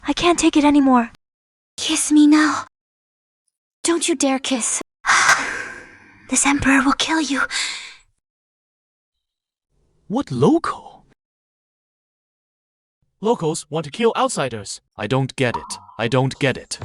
I can't take it anymore. Kiss me now. Don't you dare kiss. This emperor will kill you. What local? Locals want to kill outsiders. I don't get it. I don't get it.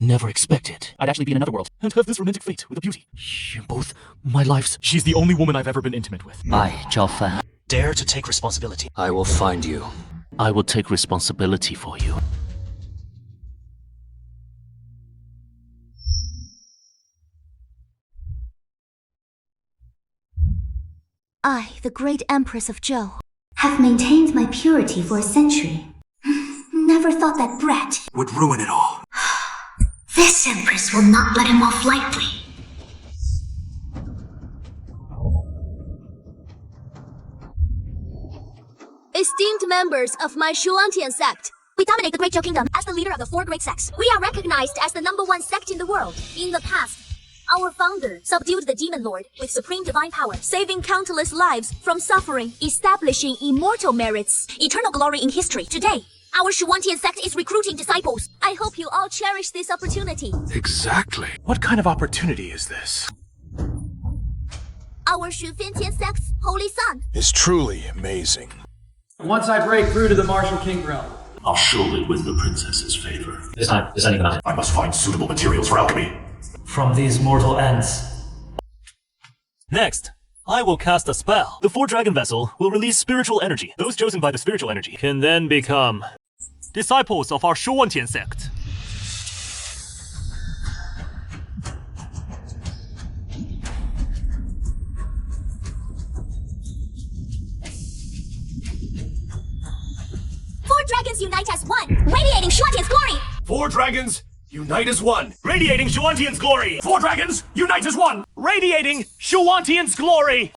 Never expected I'd actually be in another world and have this romantic fate with a beauty. You're both my lives. She's the only woman I've ever been intimate with. I, Zhao Fan, Dare to take responsibility. I will find you. I will take responsibility for you. I, the great Empress of Zhou, have maintained my purity for a century. Never thought that brat Would ruin it all. This Empress will not let him off lightly. Esteemed members of my Shuantian sect, we dominate the Great Zhou Kingdom as the leader of the 4 great sects. We are recognized as the #1 sect in the world. In the past, our founder subdued the Demon Lord with supreme divine power, saving countless lives from suffering, establishing immortal merits, eternal glory in history. Today, our Shuantian sect is recruiting disciples. I hope you all cherish this opportunity. Exactly. What kind of opportunity is this? Our Shuantian sect's holy son. It's truly amazing. Once I break through to the Martial King realm, I'll surely win the princess's favor. This time, this ain't gonna. I must find suitable materials for alchemy. From these mortal ends. Next, I will cast a spell. The 4 dragon vessel will release spiritual energy. Those chosen by the spiritual energy can then become disciples of our Shuantian sect. Four dragons unite as one, radiating Shuantian's glory. 4 dragons, unite as one. Radiating Shuantian's glory! 4 dragons, unite as one. Radiating Shuantian's glory!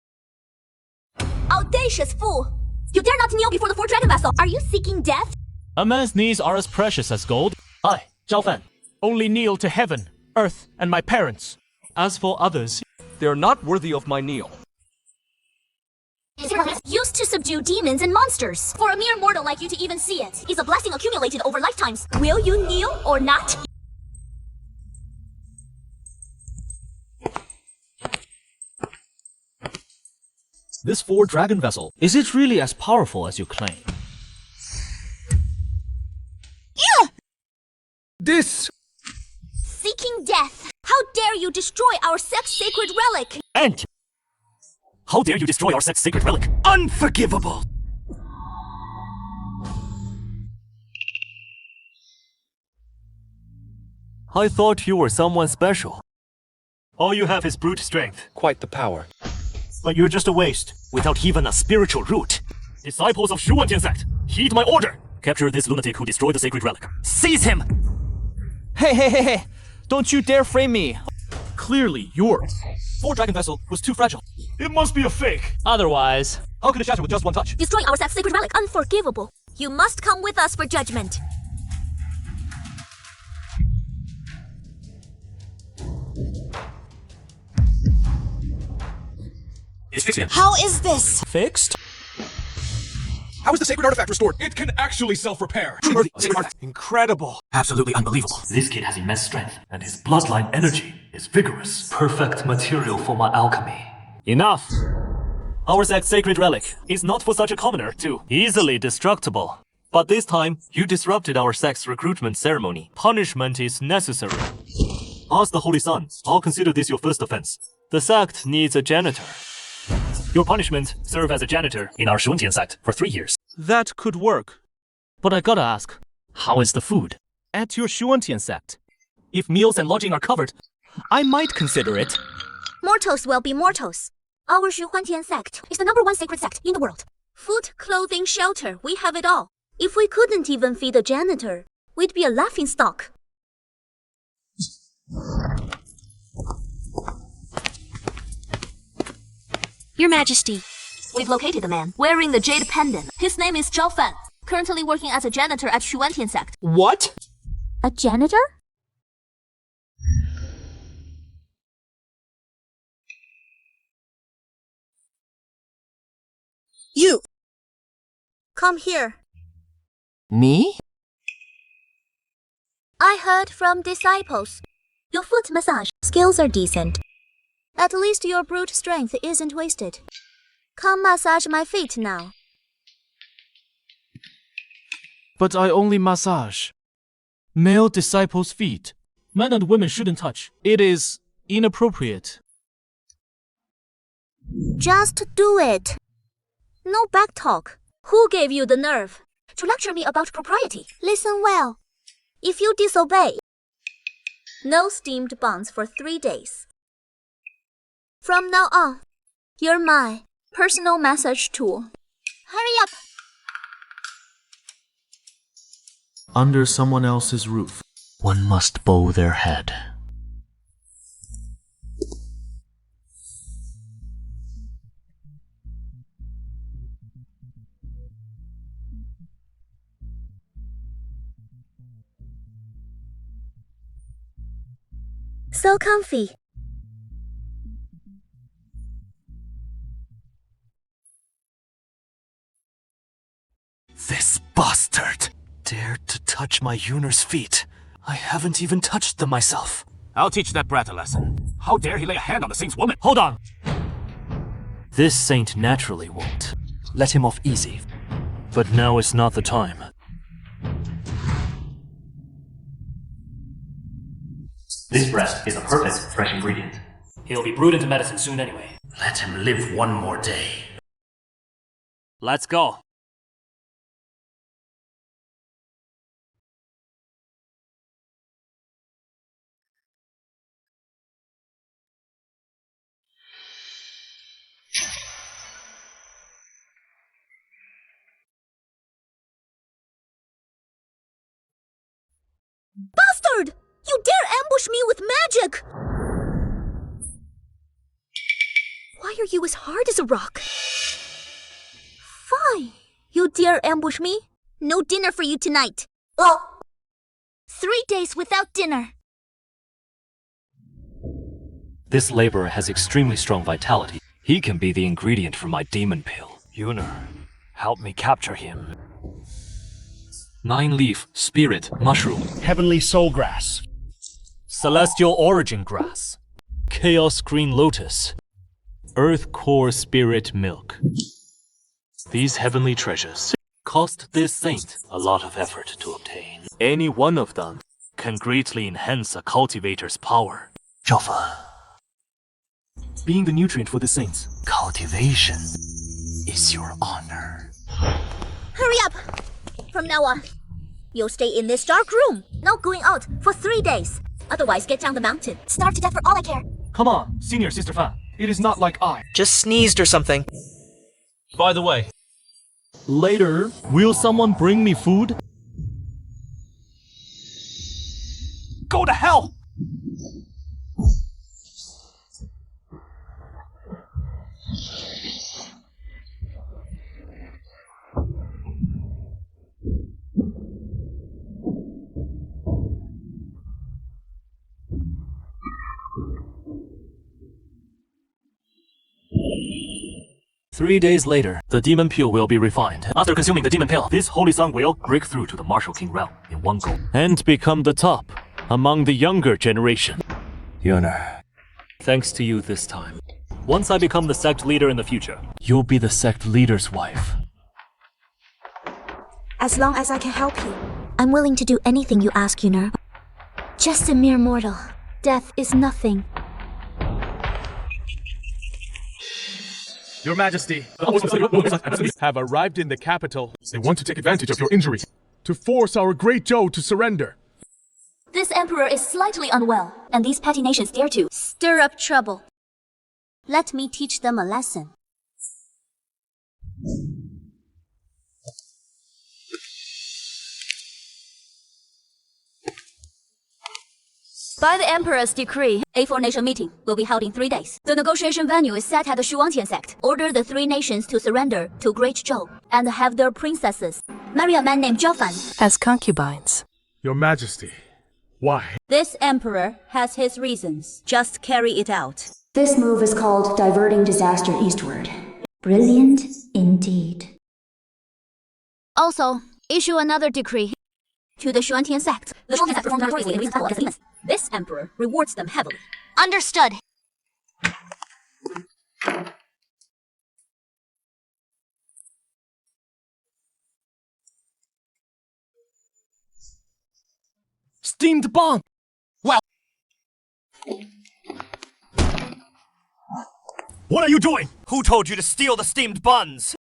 Audacious fool! You dare not kneel before the 4 dragon vessel. Are you seeking death? A man's knees are as precious as gold. I, Zhao Fan, Only kneel to heaven, earth, and my parents. As for others, they are not worthy of my kneel. Used to subdue demons and monsters. For a mere mortal like you to even see it is a blessing accumulated over lifetimes. Will you kneel or not? This 4 dragon vessel, is it really as powerful as you claim? This! Seeking death. How dare you destroy our sect's sacred relic? and how dare you destroy our sect's sacred relic? Unforgivable! I thought you were someone special. All you have is brute strength. Quite the power. But you're just a waste, without even a spiritual root. Disciples of Shuantian sect, heed my order! Capture this lunatic who destroyed the sacred relic. Seize him! Hey! Don't you dare frame me! Clearly yours. 4 dragon vessel was too fragile. It must be a fake. Otherwise, how could it shatter with just one touch? Destroy our sect's sacred relic. Unforgivable. You must come with us for judgment. It's fixing. How is this? Fixed? How is the sacred artifact restored? It can actually self-repair. Incredible. Absolutely unbelievable. This kid has immense strength, and his bloodline energy is vigorous. Perfect material for my alchemy. Enough! Our sect's sacred relic is not for such a commoner to easily destructible. But this time, you disrupted our sect's recruitment ceremony. Punishment is necessary. Ask the Holy Sun. I'll consider this your first offense. The sect needs a janitor. Your punishment: serve as a janitor in our 玄幻sect for 3 years. That could work. But I gotta ask, How is the food? at your 玄幻sect, if meals and lodging are covered, I might consider it. Mortals will be mortals. Our 玄幻sect is the #1 sacred sect in the world. Food, clothing, shelter, we have it all. If we couldn't even feed a janitor, we'd be a laughing stock. Your Majesty, we've located the man wearing the jade pendant. His name is Zhao Fan, currently working as a janitor at 玄幻sect. What? A janitor? You! Come here. Me? I heard from disciples. Your foot massage skills are decent. At least your brute strength isn't wasted. Come massage my feet now. But I only massage male disciples' feet. Men and women shouldn't touch. It is inappropriate. Just do it. No back talk. Who gave you the nerve to lecture me about propriety? Listen well. If you disobey, no steamed buns for 3 days. From now on, you're my personal massage tool. Hurry up! Under someone else's roof, One must bow their head. So comfy. This bastard dared to touch my Yuner's feet. I haven't even touched them myself. I'll teach that brat a lesson. How dare he lay a hand on the saint's woman? Hold on! This saint naturally won't. Let him off easy. But now is not the time. This brat is a perfect fresh ingredient. He'll be brewed into medicine soon anyway. Let him live one more day. Let's go. Bastard! You dare ambush me with magic! Why are you as hard as a rock? Fine. You dare ambush me? No dinner for you tonight. Oh! 3 days without dinner. This laborer has extremely strong vitality. He can be the ingredient for my demon pill. Yuner, help me capture him. 9-leaf, spirit, mushroom. Heavenly soul grass. Celestial origin grass. Chaos green lotus. Earth core spirit milk. These heavenly treasures cost this saint a lot of effort to obtain. Any one of them can greatly enhance a cultivator's power. Joffa. Being the nutrient for the saints, cultivation is your honor. Hurry up! From now on, you'll stay in this dark room. No going out for 3 days. Otherwise, get down the mountain. Starve to death for all I care. come on, Senior Sister Fan. It is not like I. Just sneezed or something. By the way, later, will someone bring me food? Go to hell! Three days later, the demon pill will be refined. After consuming the demon pill, this holy song will break through to the Martial King realm in one go and become the top among the younger generation. Yuner, thanks to you this time. Once I become the sect leader in the future, you'll be the sect leader's wife. As long as I can help you, I'm willing to do anything you ask, Yuner. Just a mere mortal. Death is nothing. Your Majesty, have arrived in the capital. They want to take advantage of your injury to force our great Zhou to surrender. This emperor is slightly unwell, and these petty nations dare to stir up trouble. Let me teach them a lesson. By the Emperor's decree, a four-nation meeting will be held in 3 days. The negotiation venue is set at the Shuangtian sect. Order the 3 nations to surrender to Great Zhou and have their princesses marry a man named Zhao Fan As concubines. Your Majesty, why? This emperor has his reasons. Just carry it out. This move is called diverting disaster eastward. Brilliant indeed. Also, issue another decree to the Shuangtian sect. The Shuangtian sect performed notoriously in recent battle against demons. This emperor rewards them heavily. Understood. Steamed bun! Wow! What are you doing? Who told you to steal the steamed buns?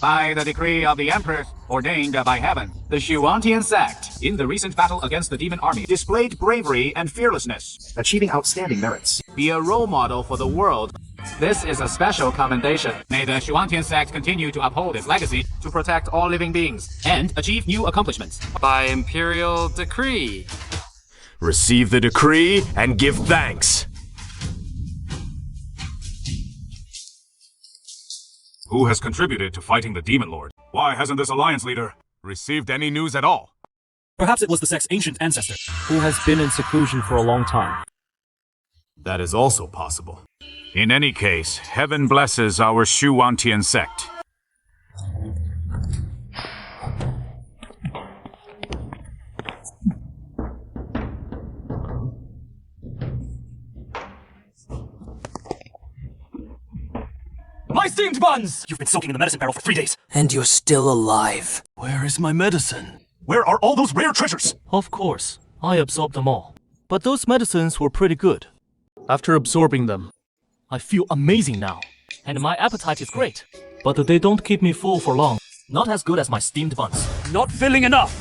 By the decree of the Emperor, ordained by heaven, the Shuangtian sect, in the recent battle against the demon army, displayed bravery and fearlessness, achieving outstanding merits. Be a role model for the world. This is a special commendation. May the Shuangtian sect continue to uphold its legacy to protect all living beings and achieve new accomplishments. By imperial decree. Receive the decree and give thanks. Who has contributed to fighting the Demon Lord? Why hasn't this alliance leader received any news at all? Perhaps it was the sect's ancient ancestor, who has been in seclusion for a long time. That is also possible. In any case, heaven blesses our Shuangtian sect. My steamed buns! You've been soaking in the medicine barrel for 3 days. And you're still alive. Where is my medicine? Where are all those rare treasures? Of course, I absorbed them all. But those medicines were pretty good. After absorbing them, I feel amazing now. And my appetite is great. But they don't keep me full for long. Not as good as my steamed buns. Not filling enough!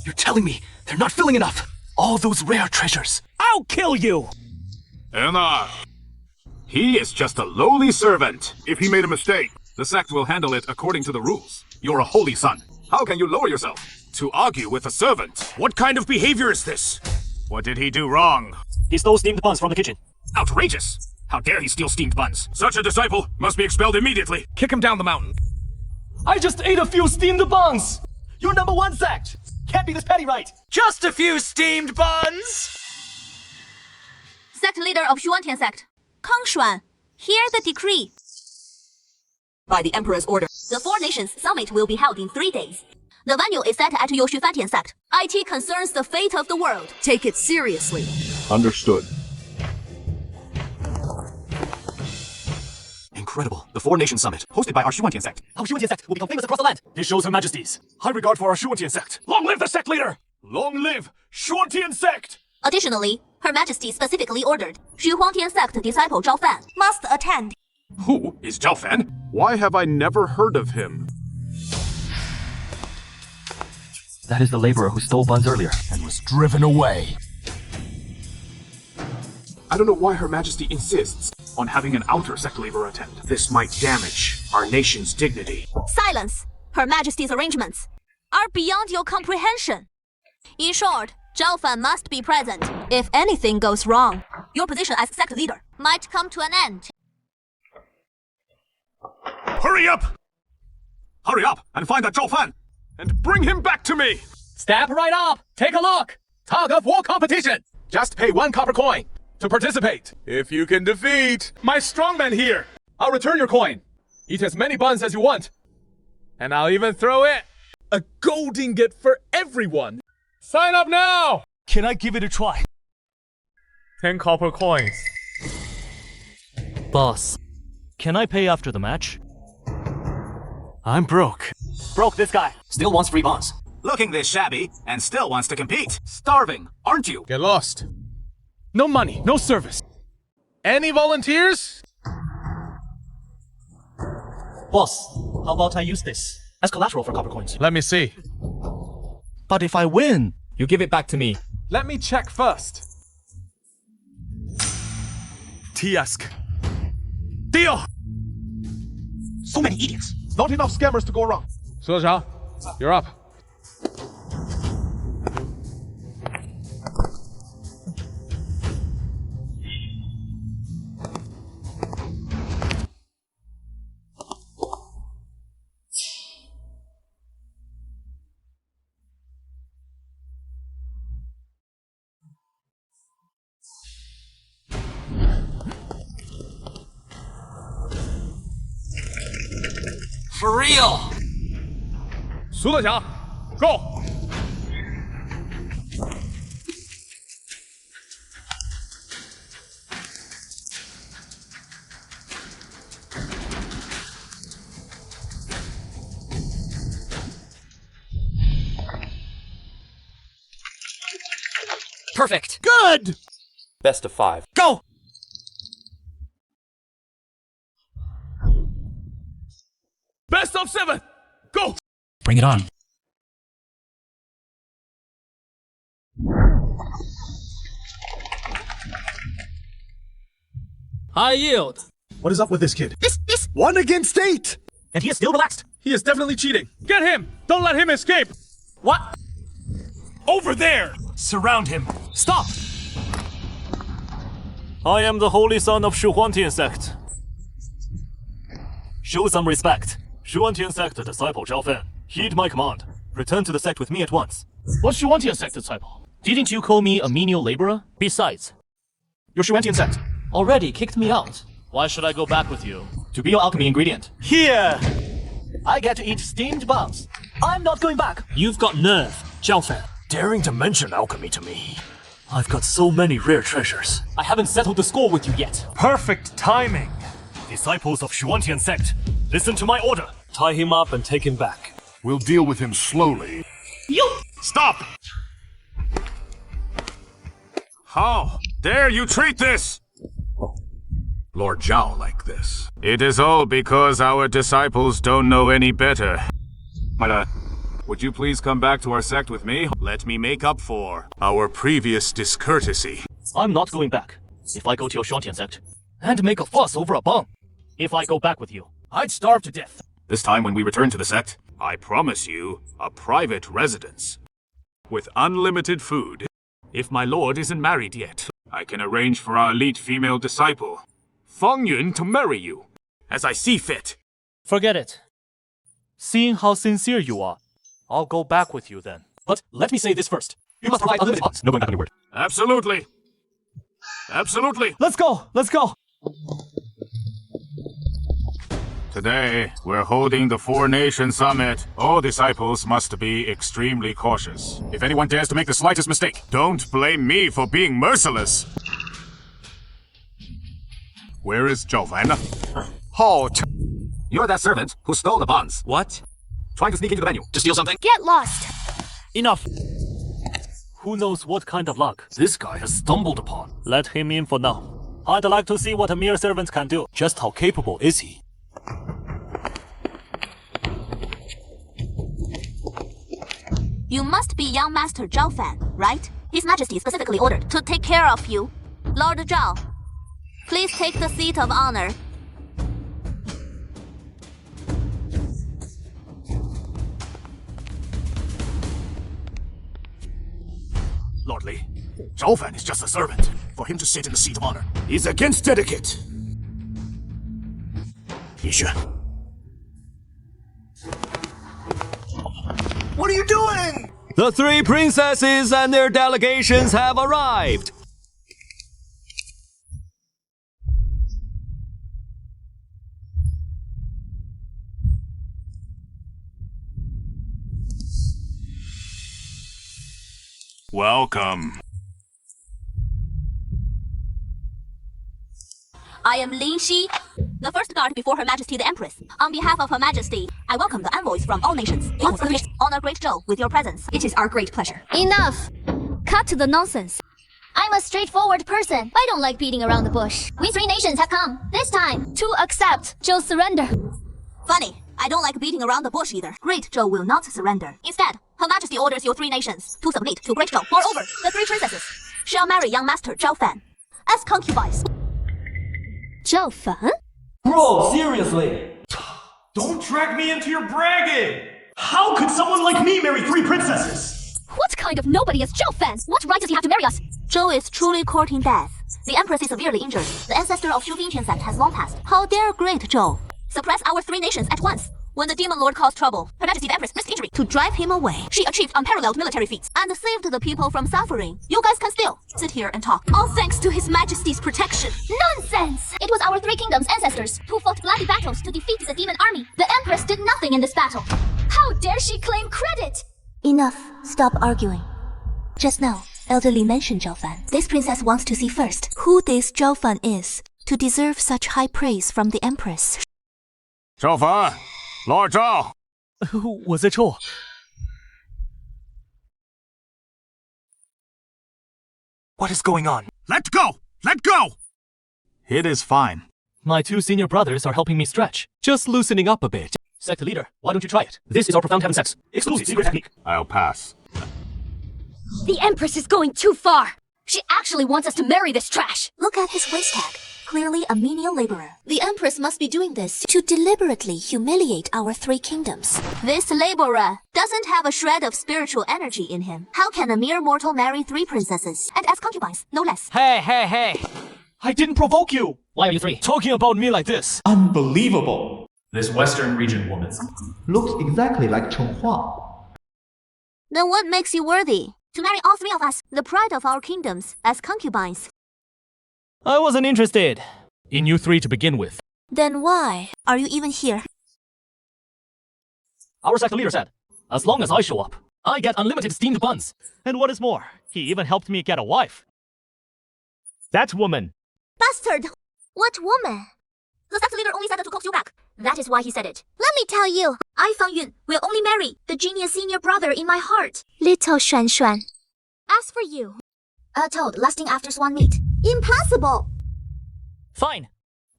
You're telling me they're not filling enough? All those rare treasures. I'll kill you! Enough! He is just a lowly servant. If he made a mistake, the sect will handle it according to the rules. You're a holy son. How can you lower yourself to argue with a servant? What kind of behavior is this? What did he do wrong? He stole steamed buns from the kitchen. Outrageous! How dare he steal steamed buns? Such a disciple must be expelled immediately. Kick him down the mountain. I just ate a few steamed buns! You're number 1 sect! Can't be this petty, right? Just a few steamed buns! Sect leader of Shuangtian sect, Kang Xuan, hear the decree. By the Emperor's order, the 4 nations summit will be held in 3 days. The venue is set at Yoshifatian sect. IT concerns the fate of the world. Take it seriously. Understood. Incredible. The 4 nation summit, hosted by our Shuangtian sect. Our Shuangtian sect will become famous across the land. This shows Her Majesty's high regard for our Shuangtian sect. Long live the sect leader! Long live Shuangtian sect! Additionally, Her Majesty specifically ordered Shuangtian sect disciple Zhao Fan must attend. Who is Zhao Fan? Why have I never heard of him? That is the laborer who stole buns earlier and was driven away. I don't know why Her Majesty insists on having an outer sect laborer attend. This might damage our nation's dignity. Silence! Her Majesty's arrangements are beyond your comprehension. In short, Zhao Fan must be present. If anything goes wrong, your position as sect leader might come to an end. Hurry up! Hurry up and find that Zhao Fan and bring him back to me! Step right up! Take a look! Tug of war competition! Just pay 1 copper coin to participate. If you can defeat my strongman here, I'll return your coin. Eat as many buns as you want. and I'll even throw in a gold ingot for everyone. Sign up now! Can I give it a try? 10 copper coins. Boss, can I pay after the match? I'm broke. Broke this guy. Still wants free bonds. Looking this shabby and still wants to compete. Starving, aren't you? Get lost. No money, no service. Any volunteers? Boss, how about I use this as collateral for copper coins? Let me see. But if I win, You give it back to me. Let me check first. Tiesk. Deal! So many idiots. Not enough scammers to go around. 苏德强, you're up. For real! 苏德强 ，Go! Perfect! Good! Best of 5. Go! Best of 7! Go! Bring it on. High yield. What is up with this kid? This. 1 against 8! and he is still relaxed. He is definitely cheating. Get him! Don't let him escape! What? Over there! Surround him. Stop! I am the holy son of Shuhuantian sect. Show some respect. Shuhuantian sect disciple Zhao Fan, heed my command. Return to the sect with me at once. What's Shuantian sect disciple? Didn't you call me a menial laborer? Besides, Your Shuhuantian sect already kicked me out. Why should I go back with you? To be your alchemy ingredient. here. I get to eat steamed buns. I'm not going back. You've got nerve, Zhao Fan. Daring to mention alchemy to me. I've got so many rare treasures. I haven't settled the score with you yet. Perfect timing. Disciples of Shuantian sect, listen to my order. Tie him up and take him back. We'll deal with him slowly. Stop! How dare you treat this? Lord Zhao like this. It is all because our disciples don't know any better. My lord, would you please come back to our sect with me? Let me make up for our previous discourtesy. I'm not going back. If I go to your Shuantian sect and make a fuss over a bum. If I go back with you, I'd starve to death. This time when we return to the sect, I promise you a private residence with unlimited food. If my lord isn't married yet, I can arrange for our elite female disciple, Feng Yun, to marry you, as I see fit. Forget it. Seeing how sincere you are, I'll go back with you then. But let me say this first. You must provide unlimited funds. No going back on your word. Absolutely. Absolutely. Let's go! Let's go! Today, we're holding the Four Nation Summit. All disciples must be extremely cautious. If anyone dares to make the slightest mistake, don't blame me for being merciless. Where is Zhao Fan? Halt! You're that servant who stole the bonds. What? Trying to sneak into the venue to steal something? Get lost. Enough. Who knows what kind of luck this guy has stumbled upon? Let him in for now. I'd like to see what a mere servant can do. Just how capable is he? You must be young Master Zhao Fan, right? His Majesty specifically ordered to take care of you. Lord Zhao, please take the seat of honor. Lord Li, Zhao Fan is just a servant. For him to sit in the seat of honor is against etiquette. Yixue. What are you doing? The 3 princesses and their delegations have arrived. Welcome. I am Lin Xi, the first guard before Her Majesty the Empress. On behalf of Her Majesty, I welcome the envoys from all nations. You honor Great Zhou with your presence. It is our great pleasure. Enough! Cut the nonsense. I'm a straightforward person. I don't like beating around the bush. We 3 nations have come, this time, to accept Zhou's surrender. Funny, I don't like beating around the bush either. Great Zhou will not surrender. Instead, Her Majesty orders your 3 nations to submit to Great Zhou. Moreover, the 3 princesses shall marry young master Zhao Fan as concubines. Zhao Fan? Bro, seriously. Don't drag me into your bragging! How could someone like me marry 3 princesses? What kind of nobody is Zhao Fan? What right does he have to marry us? Zhou is truly courting death. The Empress is severely injured. The ancestor of Shu Bingqian sect has long passed. How dare Great Zhou suppress our 3 nations at once? When the Demon Lord caused trouble, Her Majesty the Empress risked injury to drive him away. She achieved unparalleled military feats and saved the people from suffering. You guys can still sit here and talk. All thanks to His Majesty's protection. Nonsense! It was our 3 kingdoms' ancestors who fought bloody battles to defeat the demon army. The Empress did nothing in this battle. How dare she claim credit? Enough. Stop arguing. Just now, elderly mentioned Zhao Fan. This princess wants to see first who this Zhao Fan is to deserve such high praise from the Empress. Zhao Fan, Lord Zhao. 我在抽。What is going on? Let go! Let go! It is fine. My 2 senior brothers are helping me stretch. Just loosening up a bit. Sect leader, why don't you try it? This is our profound heaven sex. Exclusive secret technique. I'll pass. The Empress is going too far. She actually wants us to marry this trash. Look at his waist tag. Clearly a menial laborer. The Empress must be doing this to deliberately humiliate our 3 kingdoms. This laborer doesn't have a shred of spiritual energy in him. How can a mere mortal marry 3 princesses? And as concubines, no less. Hey. I didn't provoke you. Why are you 3? Talking about me like this. Unbelievable. This Western region woman looks exactly like Chen Hua. Then what makes you worthy to marry all 3 of us, the pride of our kingdoms, as concubines? I wasn't interested in you 3 to begin with. Then why are you even here? Our sect leader said, as long as I show up, I get unlimited steamed buns. And what is more, he even helped me get a wife. That woman. Bastard! What woman? The sect leader only said that to coax you back. That is why he said it. Let me tell you, I, Fang Yun, will only marry the genius senior brother in my heart, little Xuan Xuan. As for you, a toad lusting after swan meat. Impossible! Fine.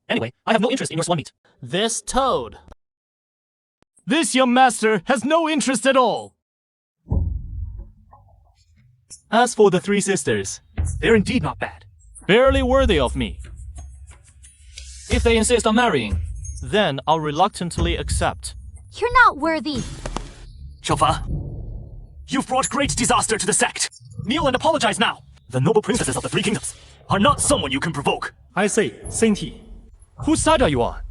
Anyway, I have no interest in your swan meat. This toad. This young master has no interest at all. As for the 3 sisters, they're indeed not bad. Barely worthy of me. If they insist on marrying, then I'll reluctantly accept. You're not worthy. Zhao Fan, you've brought great disaster to the sect. Kneel and apologize now. The noble princesses of the 3 kingdoms are not someone you can provoke. I say, Sainty. Whose side are you on?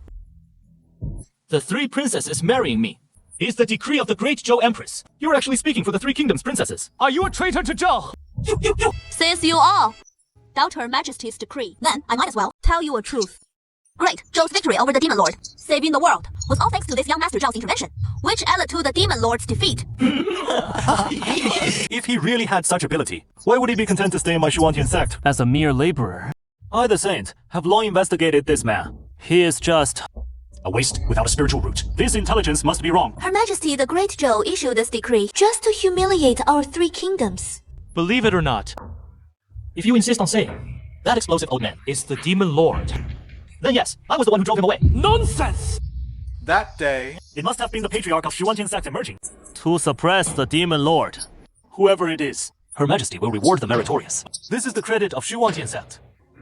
The 3 princesses marrying me is the decree of the great Zhou Empress. You're actually speaking for the 3 kingdoms princesses. Are you a traitor to Zhou? Since you all doubt Her Majesty's decree, then I might as well tell you a truth. Great Zhou's victory over the Demon Lord, saving the world, was all thanks to this young master Zhao's intervention, which led to the Demon Lord's defeat. If he really had such ability, why would he be content to stay in my Shuantian sect? As a mere laborer. I, the Saint, have long investigated this man. He is just a waste without a spiritual root. This intelligence must be wrong. Her Majesty the Great Zhou issued this decree just to humiliate our 3 kingdoms. Believe it or not, if you insist on saying that explosive old man is the Demon Lord, then yes, I was the one who drove him away. Nonsense! That day, It must have been the patriarch of Shuantian sect emerging to suppress the Demon Lord. Whoever it is, Her Majesty will reward the meritorious. This is the credit of Shuantian sect.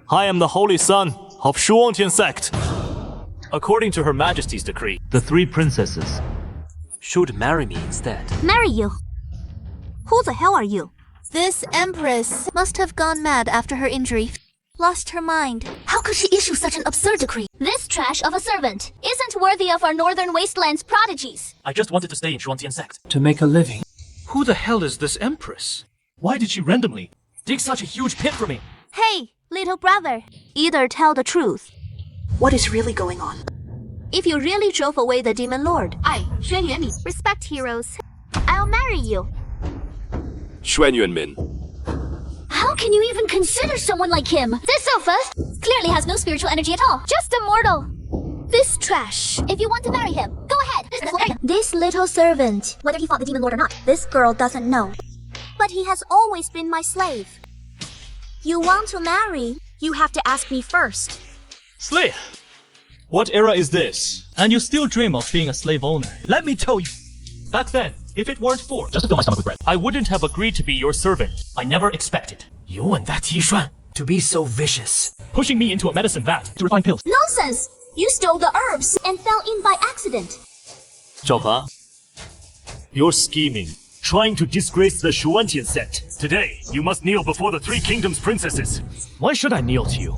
I am the holy son of Shuantian sect. According to Her Majesty's decree, the 3 princesses should marry me instead. Marry you? Who the hell are you? This Empress must have gone mad after her injury. Lost her mind. How could she issue such an absurd decree? This trash of a servant isn't worthy of our northern wastelands prodigies. I just wanted to stay in Shuantian sect. To make a living. Who the hell is this Empress? Why did she randomly dig such a huge pit for me? Hey, little brother. Either tell the truth. What is really going on? If you really drove away the Demon Lord, Xuan Yuanmin, respect heroes. I'll marry you. Xuan Yuanmin. How can you even consider someone like him? This sofa clearly has no spiritual energy at all. Just a mortal. This trash. If you want to marry him, go ahead. This little servant, whether he fought the Demon Lord or not, this girl doesn't know. But he has always been my slave. You want to marry? You have to ask me first. Slave! What era is this? And you still dream of being a slave owner. Let me tell you. Back then, if it weren't for Just to fill my stomach with bread. I wouldn't have agreed to be your servant. I never expected. You and that Yishuan to be so vicious. Pushing me into a medicine vat to refine pills. Nonsense! You stole the herbs and fell in by accident. 赵华 You're scheming, trying to disgrace the Shuantian sect. Today, you must kneel before the Three Kingdoms princesses. Why should I kneel to you?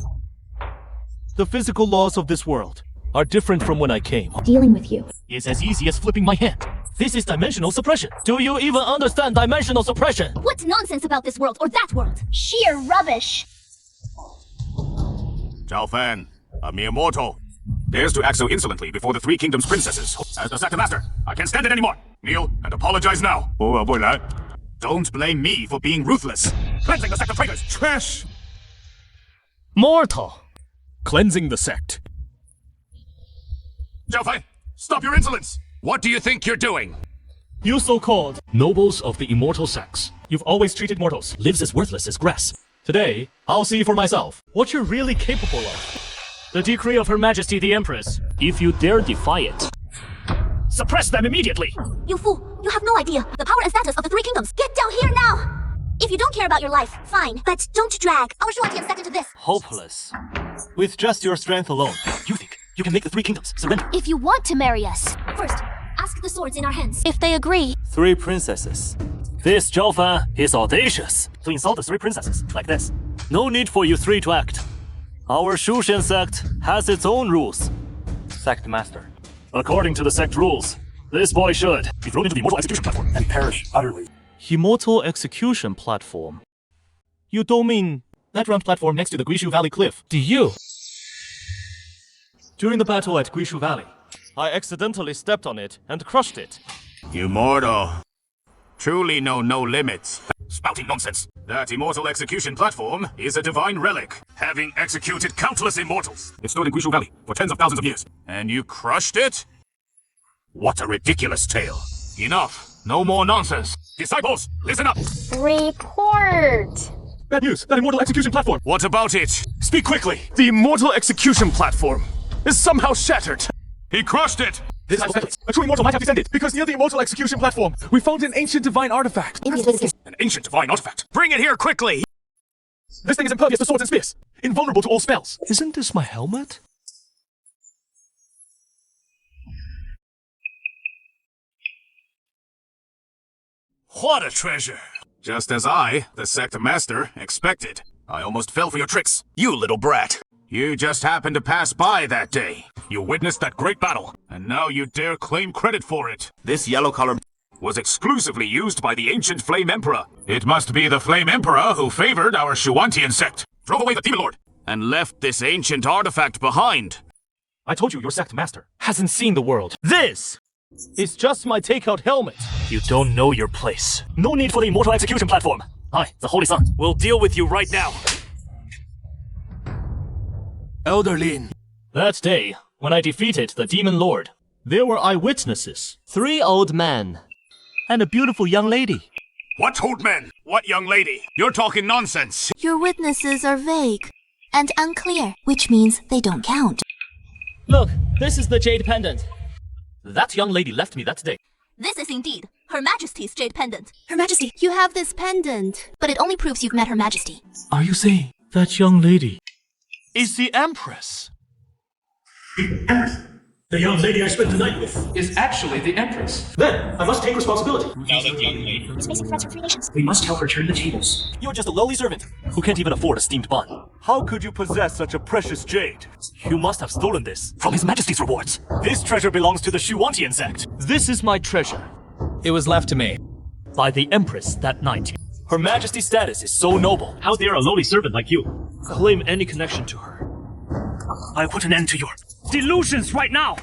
The physical laws of this world are different from when I came. Dealing with you. It's as easy as flipping my hand. This is dimensional suppression. Do you even understand dimensional suppression? What's nonsense about this world or that world? Sheer rubbish. Zhao Fan, a mere mortal, dares to act so insolently before the Three Kingdoms princesses. As the sector master, I can't stand it anymore. Kneel and apologize now. Don't blame me for being ruthless. Cleansing the sect of traitors. Trash! Mortal. Cleansing the sect. Zhao Fan, stop your insolence! What do you think you're doing? You so-called Nobles of the immortal sects. you've always treated mortals Lives as worthless as grass. Today, I'll see for myself what you're really capable of. The decree of Her Majesty the Empress. If you dare defy it, Suppress them immediately! You fool! You have no idea the power and status of the Three Kingdoms. Get down here now! If you don't care about your life, fine. But don't drag our Shuantian sect into this. hopeless. With just your strength alone, you think you can make the Three Kingdoms surrender? If you want to marry us, first, ask the swords in our hands. If they agree, Three princesses. This Zhao Fan is audacious to insult the three princesses like this. No need for you three to act. Our Shushan sect has its own rules. Sect master. According to the sect rules, this boy should be thrown into the immortal execution platform and perish utterly. Immortal execution platform? You don't mean that round platform next to the Guishu Valley cliff, do you? During the battle at Guishu Valley, I accidentally stepped on it and crushed it. You mortal. Truly know no limits. Spouting nonsense. That immortal execution platform is a divine relic, having executed countless immortals. It stood in Guishu Valley for tens of thousands of years. And you crushed it? What a ridiculous tale. Enough. No more nonsense. Disciples, listen up. report. Bad news. That immortal execution platform. What about it? Speak quickly. The immortal execution platform is somehow shattered. He crushed it. This speculates. A true immortal might have descended, because near the immortal execution platform, we found an ancient divine artifact. An ancient divine artifact. Bring it here quickly. This thing is impervious to swords and spears, invulnerable to all spells. Isn't this my helmet? What a treasure. Just as I, the sect master, expected. I almost fell for your tricks. You little brat. You just happened to pass by that day. You witnessed that great battle, and now you dare claim credit for it. This yellow color was exclusively used by the ancient Flame Emperor. It must be the Flame Emperor who favored our Shuantian sect, drove away the Demon Lord, and left this ancient artifact behind. I told you your sect master hasn't seen the world. This is just my takeout helmet. You don't know your place. No need for the immortal execution platform. I, the Holy Sun, will deal with you right now. Elder Lin. That day, when I defeated the Demon Lord, there were eyewitnesses. 3 old men. And a beautiful young lady. What old men? What young lady? You're talking nonsense. Your witnesses are vague and unclear, which means they don't count. Look, this is the jade pendant. That young lady left me that day. This is indeed Her Majesty's jade pendant. Her Majesty, you have this pendant, but it only proves you've met Her Majesty. Are you saying that young lady is the Empress? The young lady I spent the night with Is actually the Empress. Then, I must take responsibility. Now that young lady is facing threats from 3 nations. We must help her turn the tables. You're just a lowly servant who can't even afford a steamed bun. How could you possess such a precious jade? You must have stolen this from His Majesty's rewards. This treasure belongs to the Shuantian sect. This is my treasure. It was left to me By the Empress that night. Her Majesty's status is so noble. How dare a lowly servant like you claim any connection to her? I put an end to your delusions right now!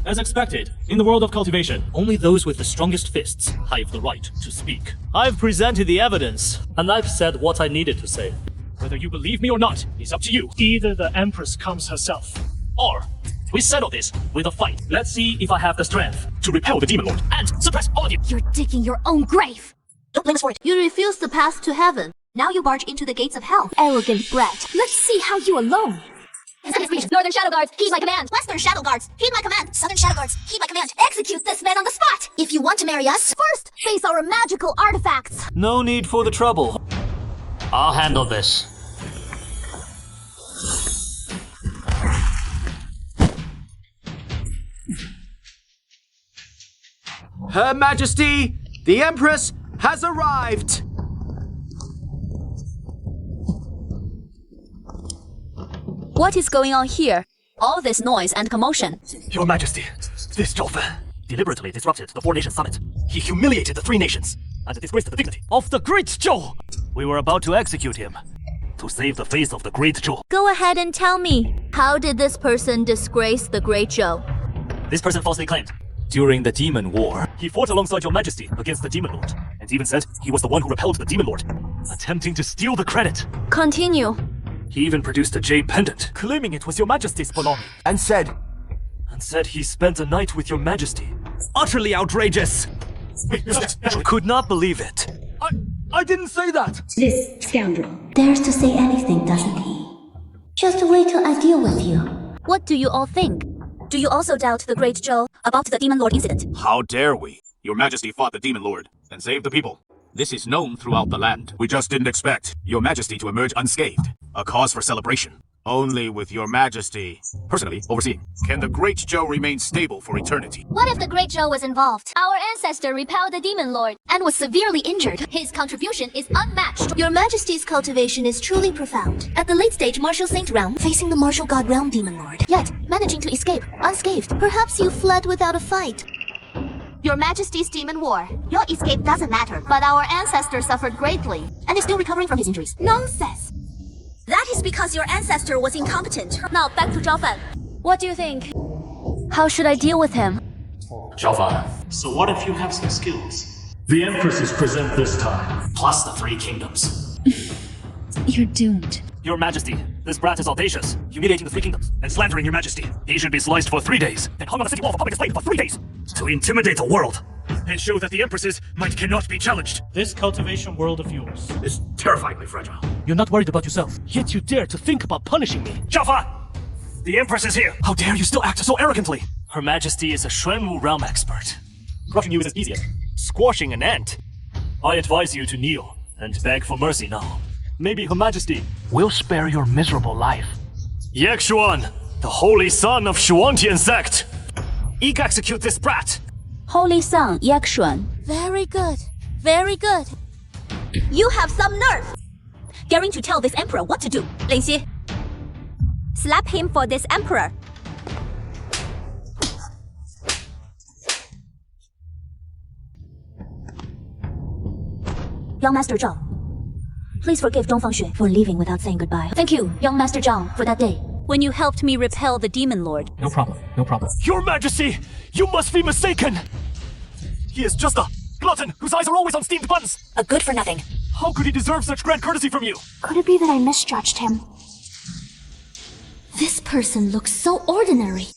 As expected, in the world of cultivation, only those with the strongest fists have the right to speak. I've presented the evidence, And I've said what I needed to say. whether you believe me or not is up to you. Either the Empress comes herself, Or we settle this with a fight. Let's see if I have the strength to repel the Demon Lord and suppress all of you. You're digging your own grave. Don't blame us for it. You refuse the path to heaven. Now you barge into the gates of hell. Arrogant brat. Let's see how you alone. Northern Shadow Guards, heed my command. Western Shadow Guards, heed my command. Southern Shadow Guards, heed my command. Execute this man on the spot. If you want to marry us, first face our magical artifacts. No need for the trouble. I'll handle this. Her Majesty, the Empress has arrived! What is going on here? All this noise and commotion. Your Majesty, this Zhao deliberately disrupted the 4 Nations Summit. He humiliated the 3 nations and disgraced the dignity of the Great Zhou. We were about to execute him to save the face of the Great Zhou. Go ahead and tell me, how did this person disgrace the Great Zhou? This person falsely claimed, during the Demon War, he fought alongside your Majesty against the Demon Lord, and even said he was the one who repelled the Demon Lord, attempting to steal the credit. Continue. He even produced a jade pendant, claiming it was your Majesty's belonging. And said he spent a night with your Majesty. utterly outrageous. Could not believe it. I didn't say that. This scoundrel dares to say anything, doesn't he? Just wait till I deal with you. What do you all think? Do you also doubt the Great Zhou about the Demon Lord incident? How dare we? Your Majesty fought the Demon Lord and saved the people. This is known throughout the land. We just didn't expect Your Majesty to emerge unscathed. A cause for celebration. Only with Your Majesty personally overseeing can the Great Zhou remain stable for eternity. What if the Great Zhou was involved? Our ancestor repelled the Demon Lord and was severely injured. His contribution is unmatched. Your Majesty's cultivation is truly profound. At the late stage Martial Saint realm, facing the Martial God realm Demon Lord, yet managing to escape unscathed. Perhaps you fled without a fight. Your Majesty's Demon War. Your escape doesn't matter, but our ancestor suffered greatly and is still recovering from his injuries. Nonsense! That is because your ancestor was incompetent. Now back to Zhao Fan. What do you think? How should I deal with him? Zhao Fan, so what if you have some skills? The Empress is present this time, plus the 3 kingdoms. You're doomed. Your Majesty, this brat is audacious, humiliating the 3 kingdoms and slandering your Majesty. He should be sliced for 3 days, then hung on a city wall for public display for 3 days, to intimidate the world and show that the Empress's might cannot be challenged. This cultivation world of yours. Is terrifyingly fragile. You're not worried about yourself, yet you dare to think about punishing me. Zhao Fan! The Empress is here! How dare you still act so arrogantly? Her Majesty is a Xuanwu realm expert. Crushing you is as easy as squashing an ant. I advise you to kneel and beg for mercy now. Maybe Her Majesty will spare your miserable life. Yexuan, the holy son of Shuantian sect! Execute this brat! Holy Son, Yexuan. Very good. Very good. You have some nerve! Daring to tell this emperor what to do. Lin Xie. Slap him for this emperor. Young Master Zhao. Please forgive Dong Fangxue for leaving without saying goodbye. Thank you, young Master Zhao, for that day when you helped me repel the Demon Lord. No problem, no problem. Your Majesty, you must be mistaken! He is just a glutton whose eyes are always on steamed buns! A good-for-nothing. How could he deserve such grand courtesy from you? Could it be that I misjudged him? This person looks so ordinary,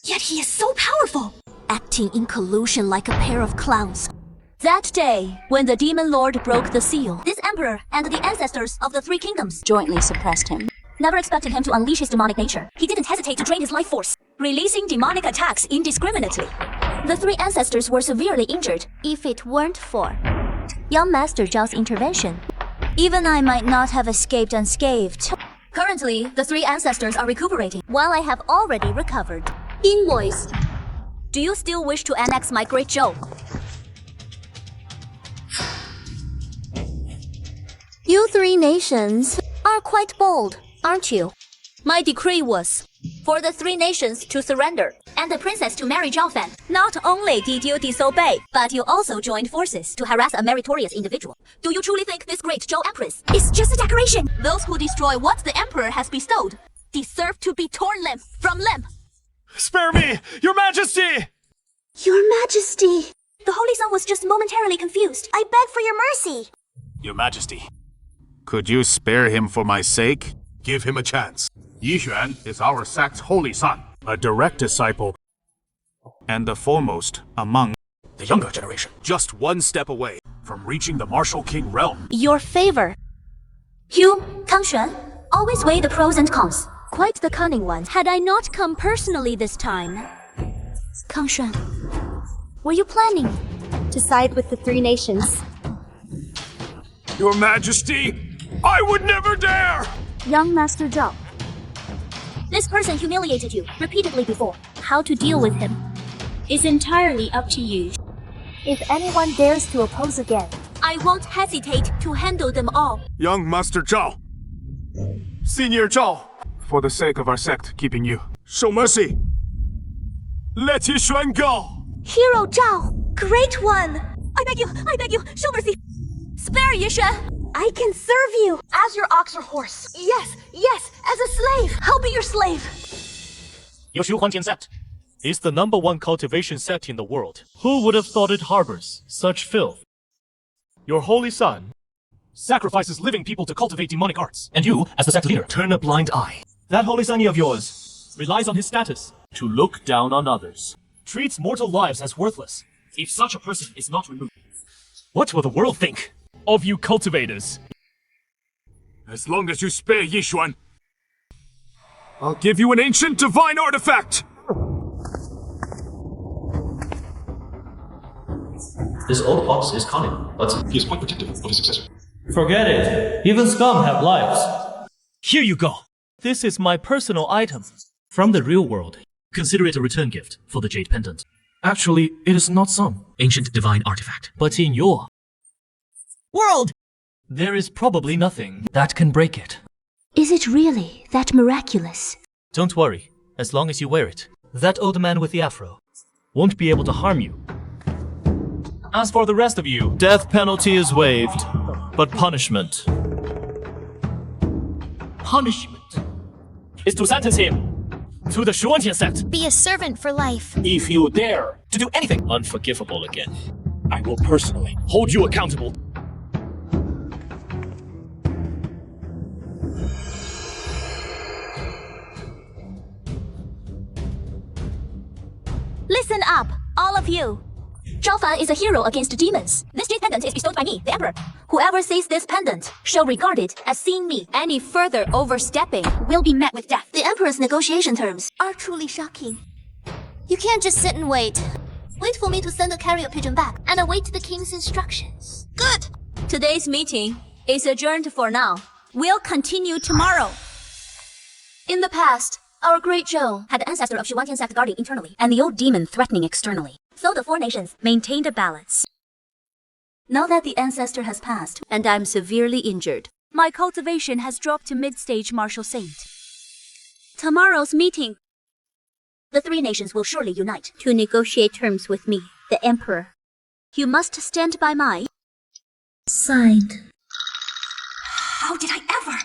yet he is so powerful. Acting in collusion like a pair of clowns. That day, when the Demon Lord broke the seal, this emperor and the ancestors of the 3 kingdoms jointly suppressed him. Never expected him to unleash his demonic nature. He didn't hesitate to drain his life force, releasing demonic attacks indiscriminately. The 3 ancestors were severely injured. If it weren't for young Master Zhao's intervention, even I might not have escaped unscathed. Currently, the 3 ancestors are recuperating, while I have already recovered. Invoice. Do you still wish to annex my Great Zhou? You 3 nations are quite bold, aren't you? My decree was for the 3 nations to surrender and the princess to marry Zhao Fan. Not only did you disobey, but you also joined forces to harass a meritorious individual. Do you truly think this great Zhou Empress is just a decoration? Those who destroy what the Emperor has bestowed deserve to be torn limb from limb. Spare me, Your Majesty! Your Majesty! The Holy Son was just momentarily confused. I beg for your mercy. Your Majesty, could you spare him for my sake? Give him a chance. Yixuan is our sect's holy son, a direct disciple, and the foremost among The younger generation. just one step away from from reaching the martial king realm. Your favor. You, Kang Xuan, always weigh the pros and cons. Quite the cunning one. Had I not come personally this time. Kang Xuan, were you planning to side with the three nations? Your Majesty, I would never dare! Young Master Zhao. This person humiliated you repeatedly before. How to deal with him is entirely up to you. If anyone dares to oppose again, I won't hesitate to handle them all. Young Master Zhao. Senior Zhao. For the sake of our sect keeping you, show mercy. Let Yishuan go. Hero Zhao, great one! I beg you, show mercy! Spare Yishuan! I can serve you! As your ox or horse. Yes, as a slave! I'll be your slave! Your Shuhuantian sect is the #1 cultivation sect in the world. Who would have thought it harbors such filth? Your holy son sacrifices living people to cultivate demonic arts. And you, as the sect leader, turn a blind eye. That holy son of yours relies on his status to look down on others. Treats mortal lives as worthless. If such a person is not removed, what will the world think of you cultivators? As long as you spare Yishuan, I'll give you an ancient divine artifact! This old fox is cunning, but he is quite protective of his successor. Forget it. Even scum have lives. Here you go. This is my personal item. From the real world. Consider it a return gift for the Jade Pendant. Actually, it is not some ancient divine artifact. But in your world, there is probably nothing that can break it. Is it really that miraculous? Don't worry. As long as you wear it, that old man with the afro won't be able to harm you. As for the rest of you, death penalty is waived, but punishment is to sentence him to the Shuantian sect. Be a servant for life. If you dare to do anything unforgivable again, I will personally hold you accountable. Listen up, all of you. Zhao Fan is a hero against demons. This jade pendant is bestowed by me, the Emperor. Whoever sees this pendant shall regard it as seeing me. Any further overstepping will be met with death. The Emperor's negotiation terms are truly shocking. You can't just sit and wait. Wait for me to send a carrier pigeon back and await the king's instructions. Good! Today's meeting is adjourned for now. We'll continue tomorrow. In the past, our great Zhou had the ancestor of Shuantian sect guarding internally and the old demon threatening externally. So the four nations maintained a balance. Now that the ancestor has passed, and I'm severely injured, my cultivation has dropped to mid-stage martial saint. Tomorrow's meeting, the three nations will surely unite to negotiate terms with me, the Emperor. You must stand by my side. How did I ever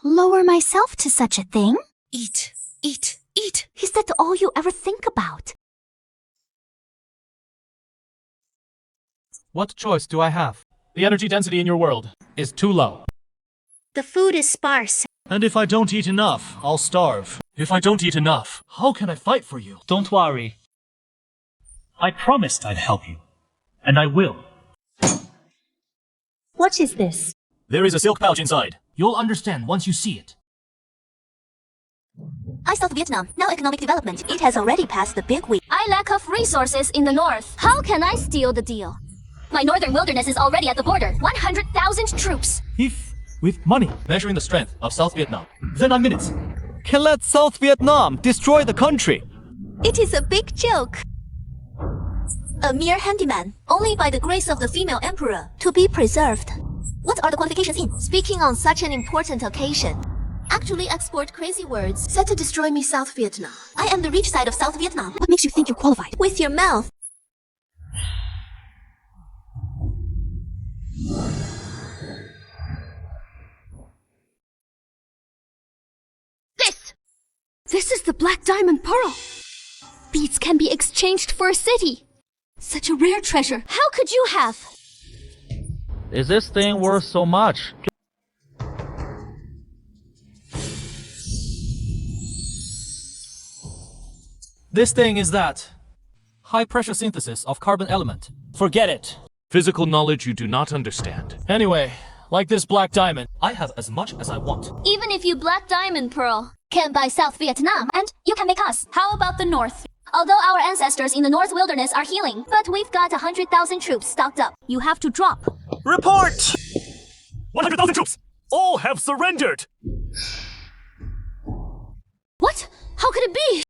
lower myself to such a thing? Eat. Is that all you ever think about? What choice do I have? The energy density in your world is too low. The food is sparse. And if I don't eat enough, I'll starve. If I don't eat enough, how can I fight for you? Don't worry. I promised I'd help you. And I will. What is this? There is a silk pouch inside. You'll understand once you see it. South Vietnam, now economic development. It has already passed the big week. I lack of resources in the north. How can I steal the deal? My northern wilderness is already at the border. 100,000 troops. If, with money, measuring the strength of South Vietnam, then I'm in it. Can let South Vietnam destroy the country. It is a big joke. A mere handyman, only by the grace of the female emperor, to be preserved. What are the qualifications in? Speaking on such an important occasion. Actually export crazy words set to destroy me, South Vietnam. I am the rich side of South Vietnam. What makes you think you're qualified? With your mouth. This is the Black Diamond Pearl. Beads can be exchanged for a city. Such a rare treasure. How could you have? Is this thing worth so much? This thing is that high pressure synthesis of carbon element. Forget it. Physical knowledge you do not understand. Anyway, like this black diamond, I have as much as I want. Even if you Black Diamond Pearl can buy South Vietnam, and you can make us. How about the North? Although our ancestors in the North Wilderness are healing, but we've got 100,000 troops stocked up. You have to drop. Report! 100,000 troops! All have surrendered! What? How could it be?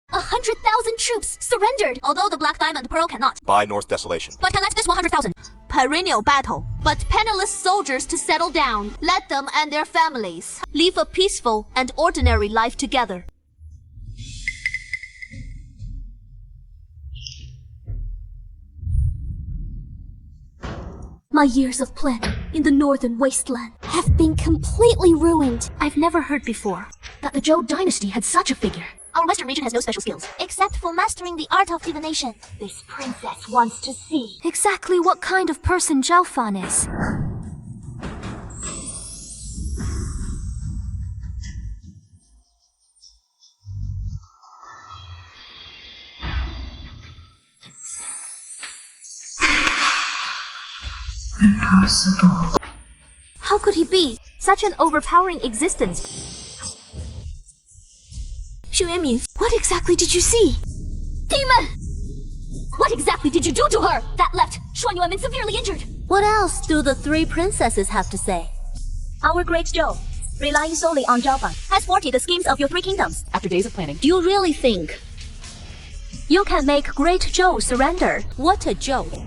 100,000 troops surrendered, although the Black Diamond Pearl cannot. Buy North Desolation. But can let this 100,000. Perennial battle. But penniless soldiers to settle down. Let them and their families live a peaceful and ordinary life together. My years of planning in the northern wasteland have been completely ruined. I've never heard before that the Zhou dynasty had such a figure. Our western region has no special skills, except for mastering the art of divination. This princess wants to see exactly what kind of person Zhao Fan is. Impossible. How could he be such an overpowering existence? Xu Yuanmin, what exactly did you see? Demon! What exactly did you do to her that left Xuan Yuanmin severely injured? What else do the three princesses have to say? Our great Zhou, relying solely on Zhao Fan, has thwarted the schemes of your three kingdoms. After days of planning, do you really think you can make great Zhou surrender? What a Zhou!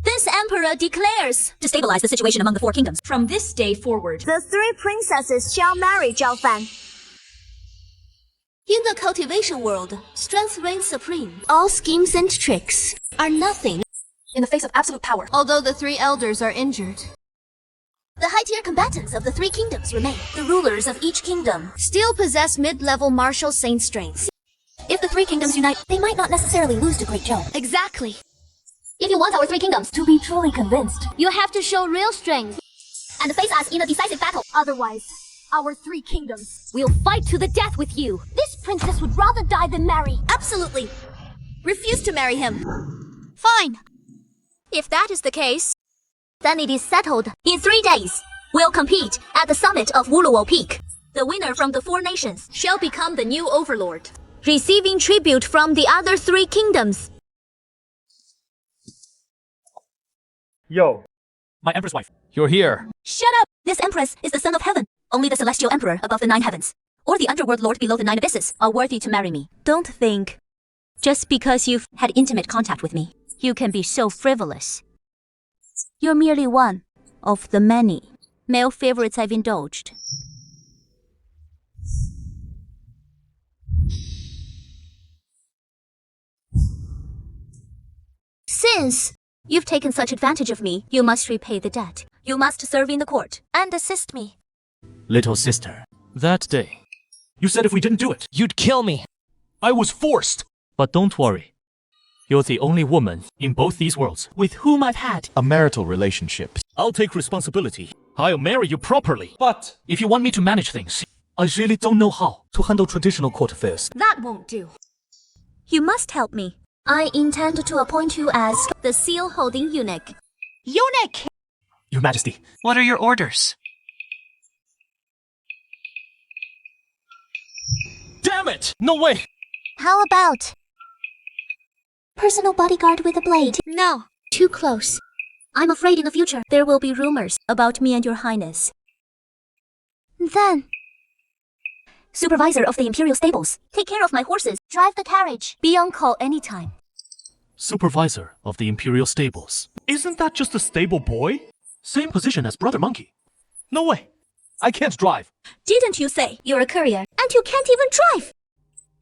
This emperor declares to stabilize the situation among the four kingdoms. From this day forward, the three princesses shall marry Zhao Fan. In the cultivation world, strength reigns supreme. All schemes and tricks are nothing in the face of absolute power. Although the three elders are injured, the high-tier combatants of the three kingdoms remain. The rulers of each kingdom still possess mid-level martial saint strengths. If the three kingdoms unite, they might not necessarily lose to Great Zhou. Exactly. If you want our three kingdoms to be truly convinced, you have to show real strength and face us in a decisive battle. Otherwise, our three kingdoms will fight to the death with you. This princess would rather die than marry. Absolutely. Refuse to marry him. Fine. If that is the case, then it is settled. In 3 days, we'll compete at the summit of Wuluo Peak. The winner from the four nations shall become the new overlord, receiving tribute from the other three kingdoms. Yo. My Empress wife. You're here. Shut up! This Empress is the son of heaven. Only the celestial emperor above the 9 heavens, or the underworld lord below the 9 abysses, are worthy to marry me. Don't think, just because you've had intimate contact with me, you can be so frivolous. You're merely one of the many male favorites I've indulged. Since you've taken such advantage of me, you must repay the debt. You must serve in the court and assist me. Little sister, that day, you said if we didn't do it, you'd kill me. I was forced. But don't worry. You're the only woman in both these worlds with whom I've had a marital relationship. I'll take responsibility. I'll marry you properly. But if you want me to manage things, I really don't know how to handle traditional court affairs. That won't do. You must help me. I intend to appoint you as the seal-holding eunuch. eunuch! Your Majesty. What are your orders? Damn it! No way! How about personal bodyguard with a blade? No, too close. I'm afraid in the future there will be rumors about me and your highness. Then, supervisor of the imperial stables. Take care of my horses. Drive the carriage. Be on call anytime. Supervisor of the imperial stables. Isn't that just a stable boy? Same position as Brother Monkey. No way. I can't drive. Didn't you say you're a courier and you can't even drive?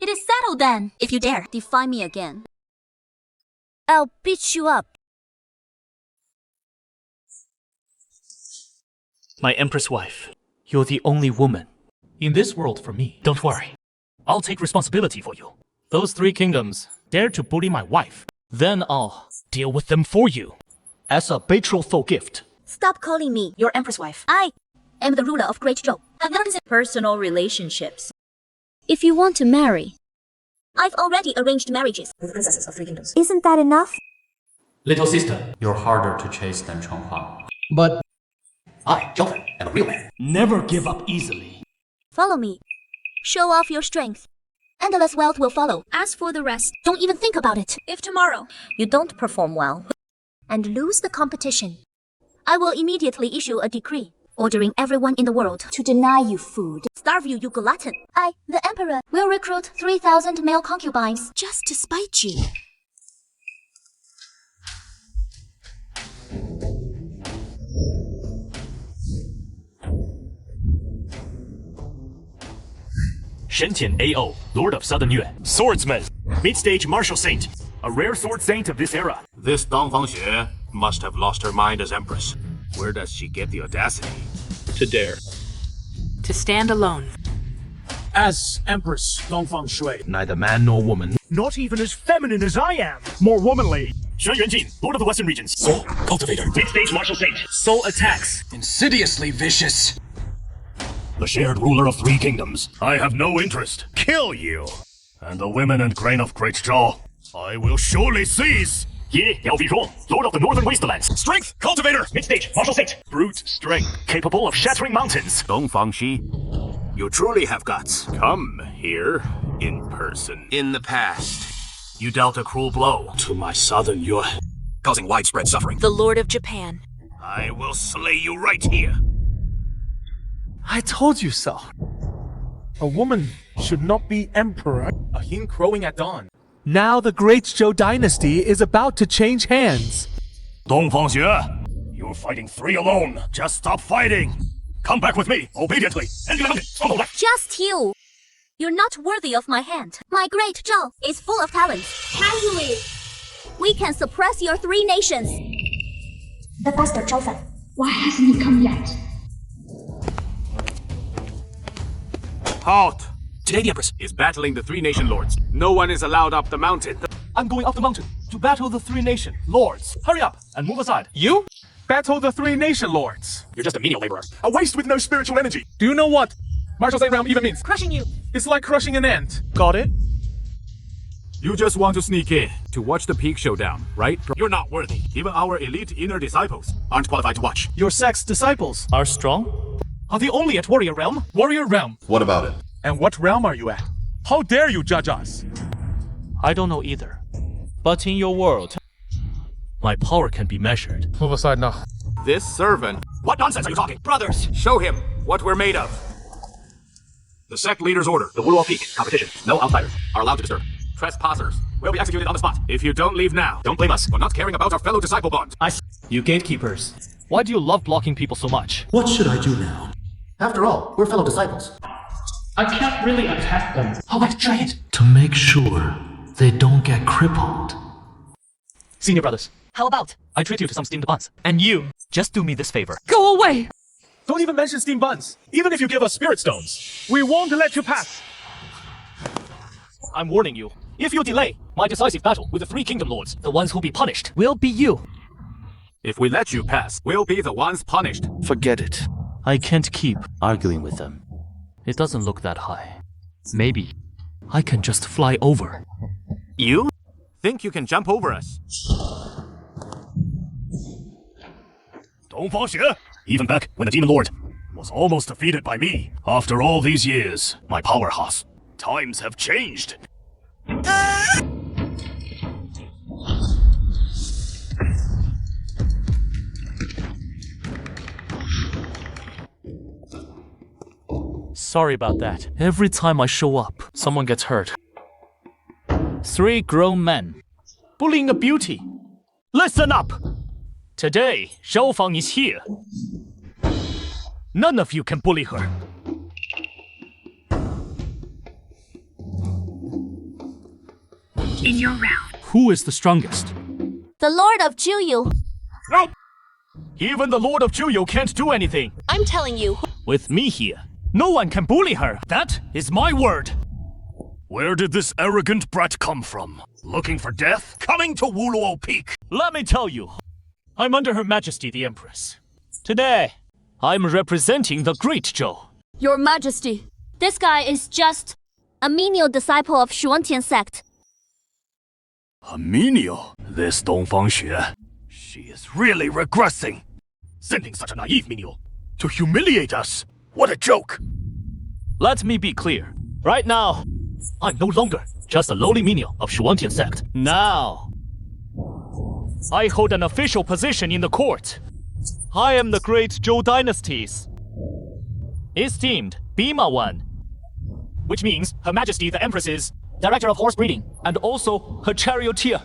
It is settled then. If you dare defy me again, I'll beat you up. My Empress wife, you're the only woman in this world for me. Don't worry. I'll take responsibility for you. Those 3 kingdoms dare to bully my wife, then I'll deal with them for you as a betrothal gift. Stop calling me your Empress wife. I am the ruler of Great Zhou. I've not considered personal relationships. If you want to marry, I've already arranged marriages with the princesses of 3 kingdoms. Isn't that enough? Little sister, you're harder to chase than Chenghua. but I, Jonathan, am a real man. Never give up easily. Follow me. Show off your strength. Endless wealth will follow. As for the rest, don't even think about it. If tomorrow you don't perform well and lose the competition, I will immediately issue a decree ordering everyone in the world to deny you food, starve you, you glutton. I, the emperor, will recruit 3,000 male concubines just to spite you. 神田 AO, Lord of Southern Yue. Swordsman. Mid-stage martial saint. A rare sword saint of this era. This Dongfang Xue must have lost her mind as empress. Where does she get the audacity to dare? To stand alone. As Empress Dongfang Shui, Neither man nor woman. not even as feminine as I am. More womanly. Xuan Yuanjin, Lord of the Western Regions. Soul Cultivator. Mid-stage martial saint. Soul attacks. Insidiously vicious. The shared ruler of 3 kingdoms. I have no interest. Kill you. And the women and grain of Great Zhou, I will surely seize. Ye Yaofizhuo, Lord of the Northern Wastelands. Strength Cultivator. Mid-stage martial saint. Brute strength. Capable of shattering mountains. Dongfang Shi, you truly have guts. Come here in person. In the past, you dealt a cruel blow to my southern Yue, causing widespread suffering. The Lord of Japan. I will slay you right here. I told you so. A woman should not be emperor. A hen crowing at dawn. Now the great Zhou dynasty is about to change hands. Dongfang Xue, you're fighting 3 alone. Just stop fighting. Come back with me, obediently. Just you. You're not worthy of my hand. My great Zhou is full of talent. Casually, we can suppress your 3 nations. The bastard Zhou, why hasn't he come yet? Halt! Today the Empress is battling the 3 nation lords. No one is allowed up the mountain. I'm going up the mountain to battle the 3 nation lords. Hurry up and move aside. You? Battle the 3 nation lords. You're just a menial laborer. A waste with no spiritual energy. Do you know what martial saint realm even means? Crushing you. It's like crushing an ant. Got it? You just want to sneak in to watch the peak showdown, right? You're not worthy. Even our elite inner disciples aren't qualified to watch. Your sect's disciples are strong? Are they only at Warrior Realm? Warrior realm. What about it? And what realm are you at? How dare you judge us? I don't know either. But in your world, my power can be measured. Move aside now. This servant. What nonsense are you talking? Brothers, show him what we're made of. The sect leader's order. The Wuluo Peak competition. No outsiders are allowed to disturb. Trespassers will be executed on the spot. If you don't leave now, don't blame us for not caring about our fellow disciple bond. You gatekeepers, why do you love blocking people so much? What should I do now? After all, we're fellow disciples. I can't really attack them. How about try it? To make sure they don't get crippled. Senior brothers, How about? I treat you to some steamed buns. And you, just do me this favor. Go away! Don't even mention steamed buns. Even if you give us spirit stones, we won't let you pass. I'm warning you. If you delay, my decisive battle with the 3 kingdom lords, the ones who'll be punished, will be you. If we let you pass, we'll be the ones punished. Forget it. I can't keep arguing with them. It doesn't look that high. Maybe I can just fly over. You? Think you can jump over us? Dongfang Xue, even back when the Demon Lord was almost defeated by me. After all these years, my powerhouse, times have changed. Sorry about that. Every time I show up, someone gets hurt. 3 grown men bullying a beauty. Listen up! Today, Zhoufang is here. None of you can bully her. In your realm. Who is the strongest? The Lord of Juyu. Right. Even the Lord of Juyu can't do anything. I'm telling you. With me here, no one can bully her. That is my word. Where did this arrogant brat come from? Looking for death? Coming to Wuluo Peak? Let me tell you, I'm under Her Majesty the Empress. Today, I'm representing the Great Zhou. Your Majesty, this guy is just a menial disciple of Xuantian sect. A menial? This Dongfang Xue, she is really regressing. Sending such a naive menial to humiliate us. What a joke! Let me be clear. Right now, I'm no longer just a lowly menial of Shuantian sect. Now, I hold an official position in the court. I am the great Zhou dynasty's esteemed Bima One, which means Her Majesty the Empress is Director of Horse Breeding and also her charioteer.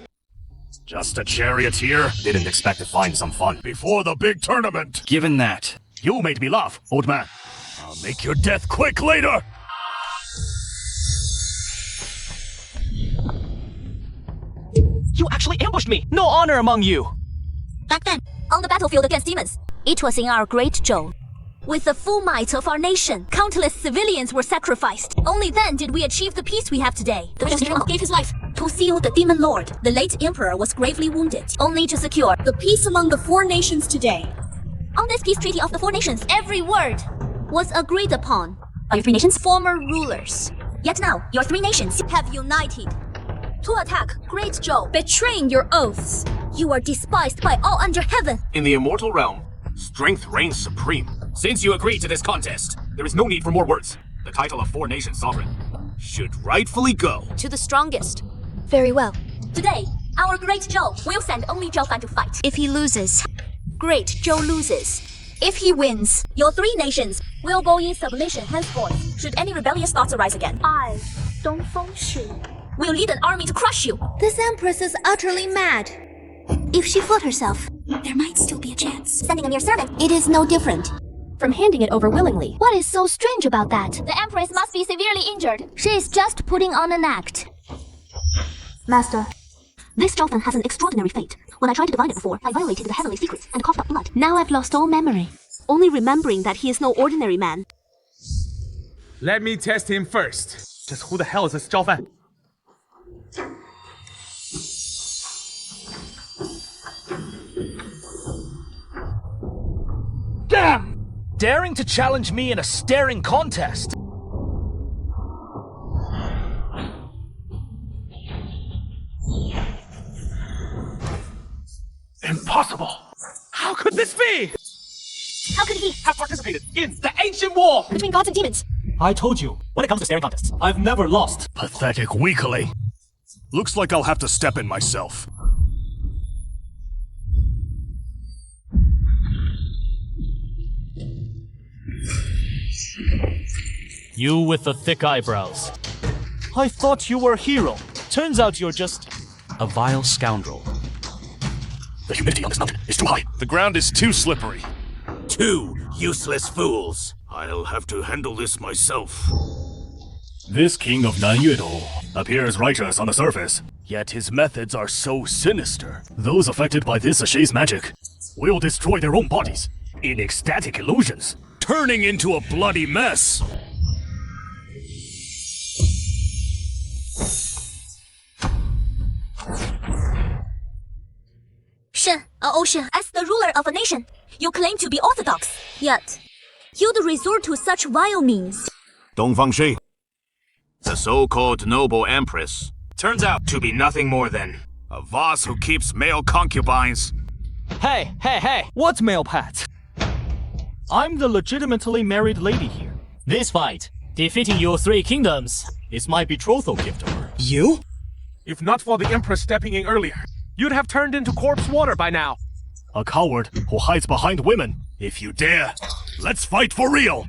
Just a charioteer? Didn't expect to find some fun before the big tournament. Given that, you made me laugh, old man. I'll make your death quick later! You actually ambushed me! No honor among you! Back then, on the battlefield against demons, it was in our great Zhou. With the full might of our nation, countless civilians were sacrificed. Only then did we achieve the peace we have today. The General gave his life to seal the Demon Lord. The late Emperor was gravely wounded, only to secure the peace among the four nations today. On this peace treaty of the four nations, every word was agreed upon by your three nations' former rulers. Yet now, your three nations have united to attack Great Zhou, betraying your oaths. You are despised by all under heaven. In the immortal realm, strength reigns supreme. Since you agreed to this contest, there is no need for more words. The title of four nations sovereign should rightfully go to the strongest. Very well. Today, our Great Zhou will send only Zhou Fan to fight. If he loses, Great Zhou loses. If he wins, your three nations will bow in submission henceforth. Should any rebellious thoughts arise again, I, Dongfang Xue, will lead an army to crush you. This Empress is utterly mad. If she fought herself, there might still be a chance. Sending a mere servant, it is no different from handing it over willingly. What is so strange about that? The Empress must be severely injured. She is just putting on an act. Master, this Zhou Fan has an extraordinary fate. When I tried to divine it before, I violated the heavenly secrets and coughed up blood. Now I've lost all memory, only remembering that he is no ordinary man. Let me test him first. Just who the hell is this Zhou Fan? Damn! Daring to challenge me in a staring contest. Impossible! How could this be? How could he have participated in the ancient war between gods and demons? I told you, when it comes to staring contests, I've never lost. Pathetic weakling. Looks like I'll have to step in myself. You with the thick eyebrows. I thought you were a hero. Turns out you're just a vile scoundrel. The humidity on this mountain is too high. The ground is too slippery. Two useless fools. I'll have to handle this myself. This king of Nanyuedou appears righteous on the surface, yet his methods are so sinister. Those affected by this Ashe's magic will destroy their own bodies in ecstatic illusions, turning into a bloody mess. Shen, Ocean, as the ruler of a nation, you claim to be orthodox, yet you'd resort to such vile means. Dongfang Shi, the so-called noble empress, turns out to be nothing more than a boss who keeps male concubines. Hey, what's male pat? I'm the legitimately married lady here. This fight, defeating your three kingdoms, is my betrothal gift to her. You? If not for the Empress stepping in earlier, you'd have turned into corpse water by now. A coward who hides behind women. If you dare, let's fight for real.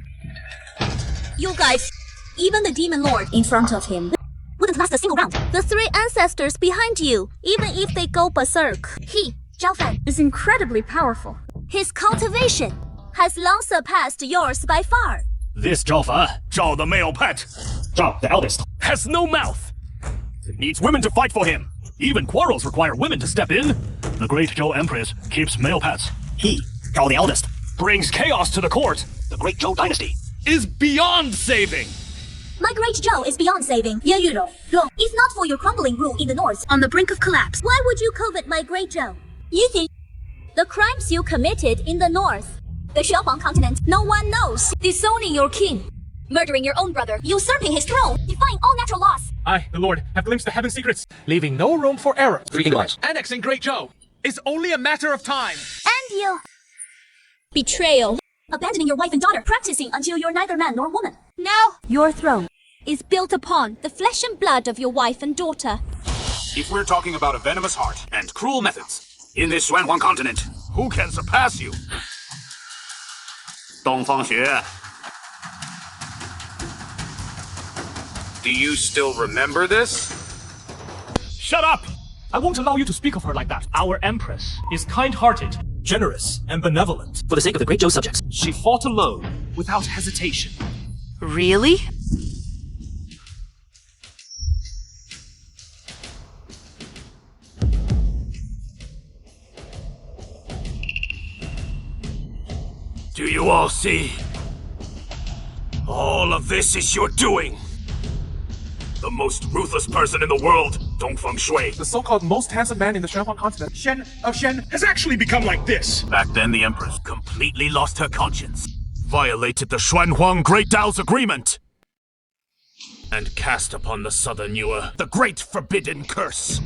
You guys, even the Demon Lord in front of him wouldn't last a single round. The three ancestors behind you, even if they go berserk, he, Zhou Fan, is incredibly powerful. His cultivation has long surpassed yours by far. This Zhou Fan, Zhao the male pet, Zhao the eldest, has no mouth. It needs women to fight for him. Even quarrels require women to step in. The great Zhou Empress keeps male pets. He, Zhao the eldest, brings chaos to the court. The great Zhou dynasty is beyond saving. My great Zhou is beyond saving. If not for your crumbling rule in the north, on the brink of collapse, why would you covet my great Zhou? You think the crimes you committed in the north, the Xuanhuang continent, no one knows. Disowning your king, Murdering your own brother, usurping his throne, defying all natural laws. I, the Lord, have glimpsed the heaven secrets, leaving no room for error. 3 gigabytes. Annexing Great Joe is only a matter of time. And you. Betrayal. Abandoning your wife and daughter, practicing until you're neither man nor woman. Now, your throne is built upon the flesh and blood of your wife and daughter. If we're talking about a venomous heart and cruel methods, in this Xuanhuang continent, who can surpass you? 东方学 Do you still remember this? Shut up! I won't allow you to speak of her like that. Our Empress is kind-hearted, generous, and benevolent. For the sake of the Great Joe subjects. She fought alone, without hesitation. Really? Do you all see? All of this is your doing. The most ruthless person in the world, Dongfeng Shui. The so-called most handsome man in the Xuanhuang continent, Shen of Shen, has actually become like this. Back then, the Empress completely lost her conscience, violated the Xuanhuang Great Dao's agreement, and cast upon the Southern Yuan the Great Forbidden Curse.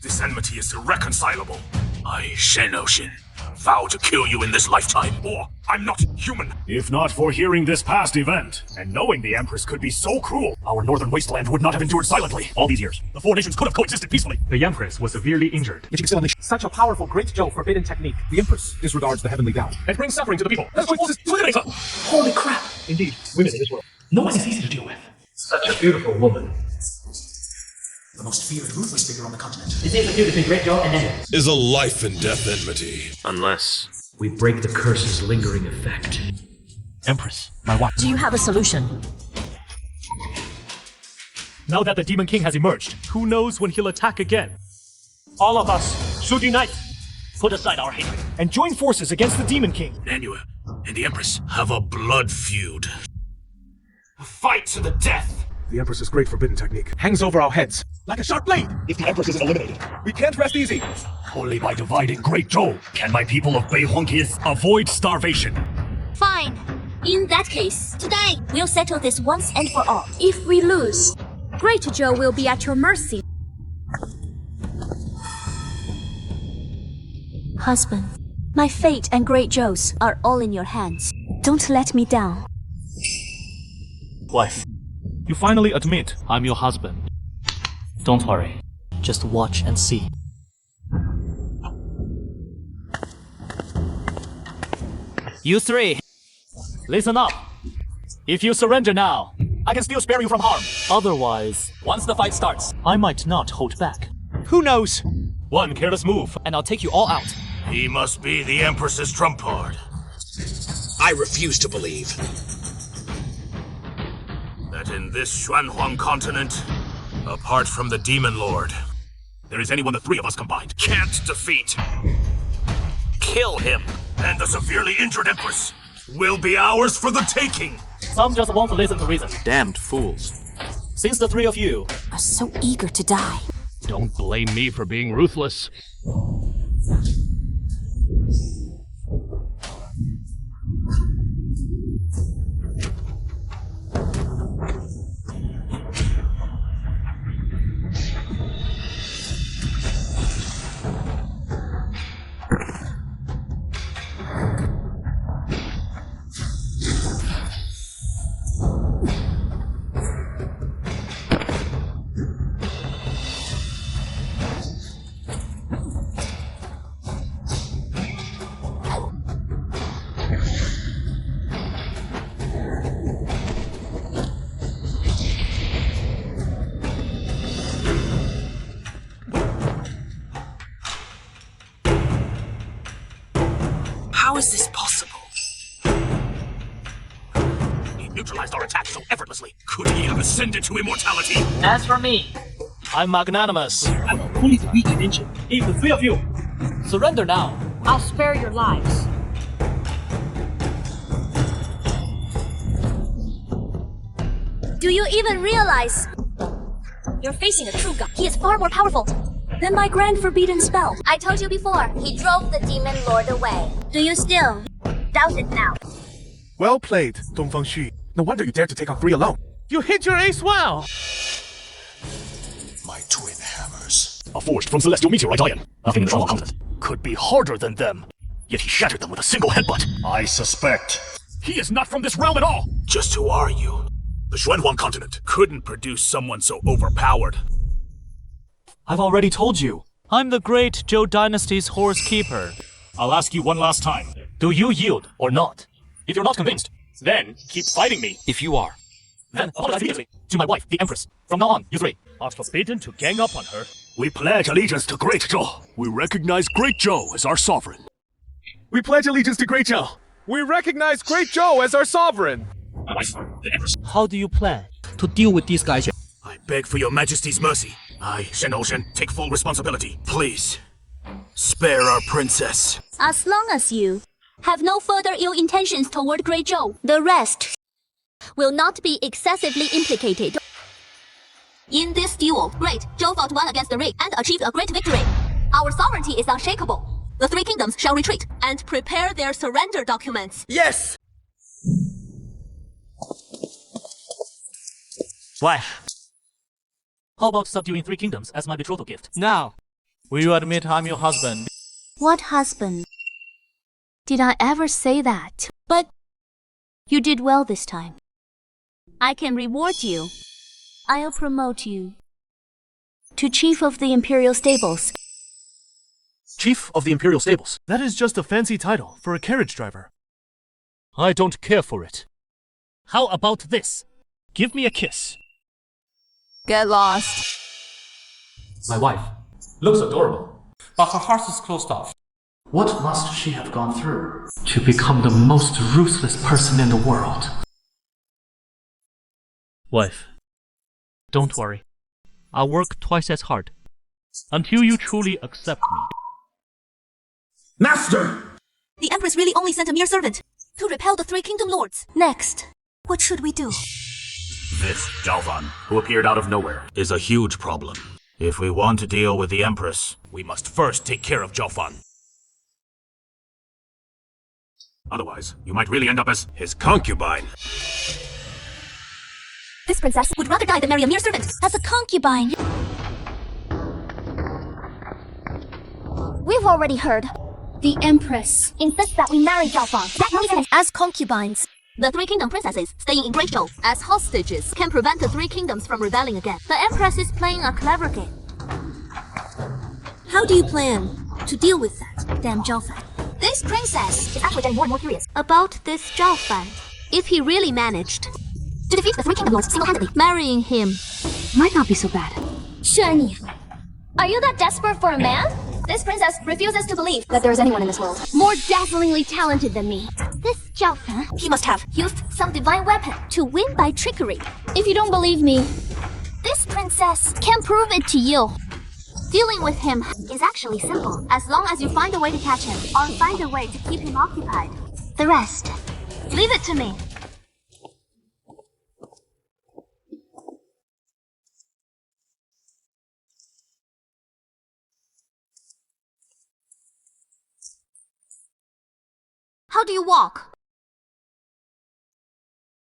This enmity is irreconcilable. I, Shen Ocean, vow to kill you in this lifetime, or I'm not human. If not for hearing this past event, and knowing the Empress could be so cruel, our northern wasteland would not have endured silently all these years. The 4 nations could have coexisted peacefully. The Empress was severely injured. Yet she can still unleash such a powerful Great Joe forbidden technique. The Empress disregards the heavenly Tao and brings suffering to the people. Let's join forces to eliminate her. Holy crap! Indeed, women in this world. No one is easy to deal with. Such a beautiful woman. The most feared, ruthless figure on the continent. This is the feud between Great Joe and Ned. Is a life and death enmity. Unless we break the curse's lingering effect. Empress, my wife. Do you have a solution? Now that the Demon King has emerged, who knows when he'll attack again? All of us should unite, put aside our hatred, and join forces against the Demon King. Nanua and the Empress have a blood feud. A fight to the death. The Empress's great forbidden technique hangs over our heads like a sharp blade. If the Empress is eliminated, We can't rest easy. only by dividing Great Zhou can my people of Beihuangqian avoid starvation. Fine. In that case, today we'll settle this once and for all. If we lose, Great Joe will be at your mercy. Husband, my fate and Great Joe's are all in your hands. Don't let me down. Wife, you finally admit I'm your husband. Don't worry. Just watch and see. You three, listen up. If you surrender now, I can still spare you from harm. Otherwise, once the fight starts, I might not hold back. Who knows? One careless move, and I'll take you all out. He must be the Empress's trump card. I refuse to believe That in this Xuanhuang continent, apart from the Demon Lord, there is anyone the three of us combined can't defeat. Kill him, and the severely injured Empress will be ours for the taking. Some just want to listen to reason. Damned fools. Since the three of you Are so eager to die. Don't blame me for being ruthless. neutralized our attack so effortlessly? Could he have ascended to immortality? As for me, I'm magnanimous. I'm only the weak and injured. If the three of you Surrender now. I'll spare your lives. Do you even realize You're facing a true god. He is far more powerful than my grand forbidden spell. I told you before, he drove the demon lord away. Do you still doubt it now? Well played, Dongfeng Xu. No wonder you dared to take on 3 alone. You hit your ace well. My twin hammers. A forged from celestial meteorite iron. Nothing in the Shuanhuang continent could be harder than them. Yet he shattered them with a single headbutt. I suspect. He is not from this realm at all. Just who are you? The Shuanhuang continent couldn't produce someone so overpowered. I've already told you. I'm the great Zhou Dynasty's horse keeper. I'll ask you one last time. Do you yield or not? If you're not convinced, then keep fighting me. If you are, then apologize immediately to my wife, the Empress. From now on, you three are forbidden to gang up on her. We pledge allegiance to Great Zhou. We recognize Great Zhou as our sovereign. We pledge allegiance to Great Zhou. We recognize Great Zhou as our sovereign. My wife, the Empress. How do you plan to deal with these guys? I beg for your majesty's mercy. I, Shen Hoshen, take full responsibility. Please, spare our princess. As long as you have no further ill intentions toward Great Zhou, the rest will not be excessively implicated. In this duel, Great Zhou fought well against the Ray and achieved a great victory. Our sovereignty is unshakable. The 3 kingdoms shall retreat and prepare their surrender documents. Yes! Wife, how about subduing 3 kingdoms as my betrothal gift? Now, will you admit I'm your husband? What husband? Did I ever say that? But you did well this time. I can reward you. I'll promote you to Chief of the Imperial Stables. Chief of the Imperial Stables? That is just a fancy title for a carriage driver. I don't care for it. How about this? Give me a kiss. Get lost. My wife looks adorable, but her heart is closed off. What must she have gone through to become the most ruthless person in the world? Wife, don't worry. I'll work twice as hard until you truly accept me. Master! The Empress really only sent a mere servant to repel the 3 kingdom lords. Next, what should we do? This Zhao Fan, who appeared out of nowhere, is a huge problem. If we want to deal with the Empress, we must first take care of Zhao Fan. Otherwise, you might really end up as his concubine. This princess would rather die than marry a mere servant as a concubine. We've already heard. The Empress Insists that we marry Zhao Fan. That nonsense. as concubines. The 3 kingdom princesses staying in Great Zhou as hostages can prevent the 3 kingdoms from rebelling again. The Empress is playing a clever game. How do you plan to deal with that, damn Zhao Fan? This princess It's actually getting more and more curious. about this Zhao Fan. If he really managed To defeat the 3 kingdom lords single-handedly. marrying him, Might not be so bad. Shani, are you that desperate for a man? This princess refuses to believe that there is anyone in this world More dazzlingly talented than me. This Zhao Fan he must have used some divine weapon. to win by trickery. If you don't believe me, this princess can prove it to you. Dealing with him Is actually simple. As long as you find a way to catch him or find a way to keep him occupied. the rest. Leave it to me. How do you walk?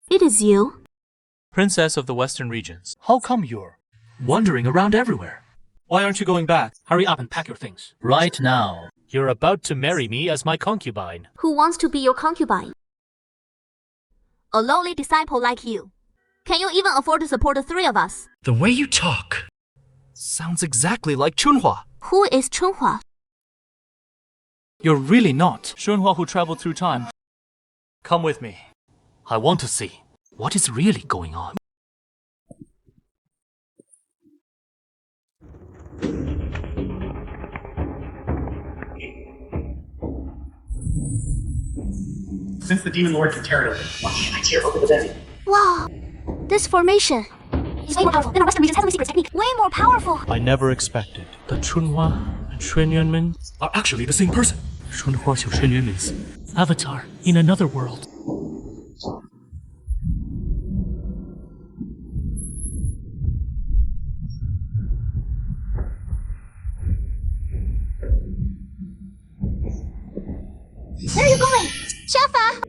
It is you. Princess of the Western regions. How come you're wandering around everywhere? Why aren't you going back? Hurry up and pack your things. Right now. You're about to marry me as my concubine. Who wants to be your concubine? A lowly disciple like you. Can you even afford to support the 3 of us? The way you talk. Sounds exactly like Chunhua. Who is Chunhua? You're really not Chunhua who traveled through time. Come with me. I want to see what is really going on. Since the demon lord can tear it open, why can't I tear open the bevy? Wow, this formation is way more powerful than our Western region's heavenly secrets technique. Way more powerful. I never expected that Chunhua and Shen Yuanmin are actually the same person. Chunhua Xiu Shen Yuanmin's avatar in another world. Where are you going? Shafa!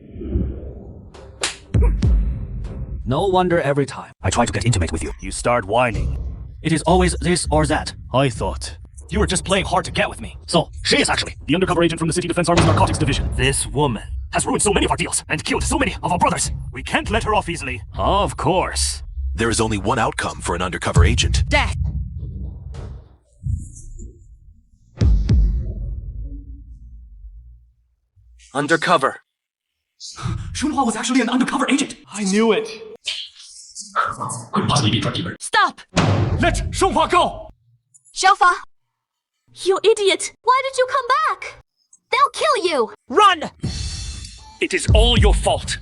No wonder every time I try to get intimate with you, you start whining. It is always this or that. I thought you were just playing hard to get with me. So, she is actually the undercover agent from the City Defense Army's Narcotics Division. This woman has ruined so many of our deals and killed so many of our brothers. We can't let her off easily. Of course. There is only one outcome for an undercover agent. Death. Undercover. Shunhua was actually an undercover agent. I knew it. Couldn't possibly be a drug dealer. Stop! Let Shunhua go! Xiaofa! You idiot! Why did you come back? They'll kill you! Run! It is all your fault.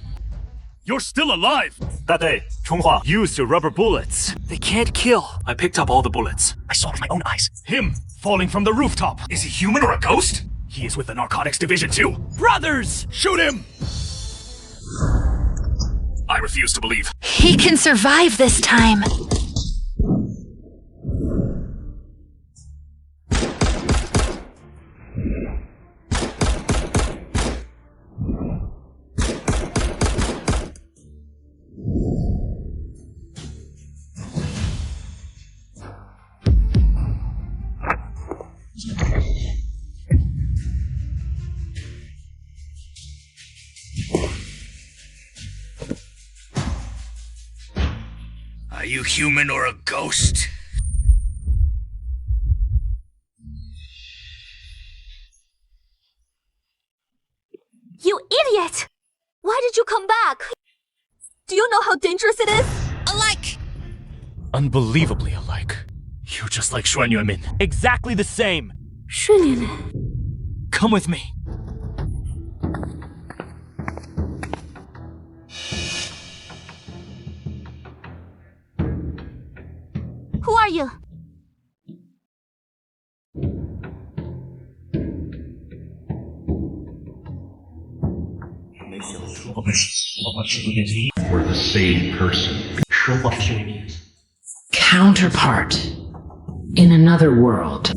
You're still alive. That day, Chunghua used your rubber bullets. They can't kill. I picked up all the bullets. I saw it with my own eyes. Him falling from the rooftop. Is he human or a ghost? He is with the Narcotics Division too. Brothers! Shoot him! I refuse to believe. He can survive this time. Are you human or a ghost? You idiot! Why did you come back? Do you know how dangerous it is? Alike! Unbelievably alike. You're just like Xuan Yuanmin. Exactly the same. Come with me. Who are you? We're the same person. Counterpart. In another world.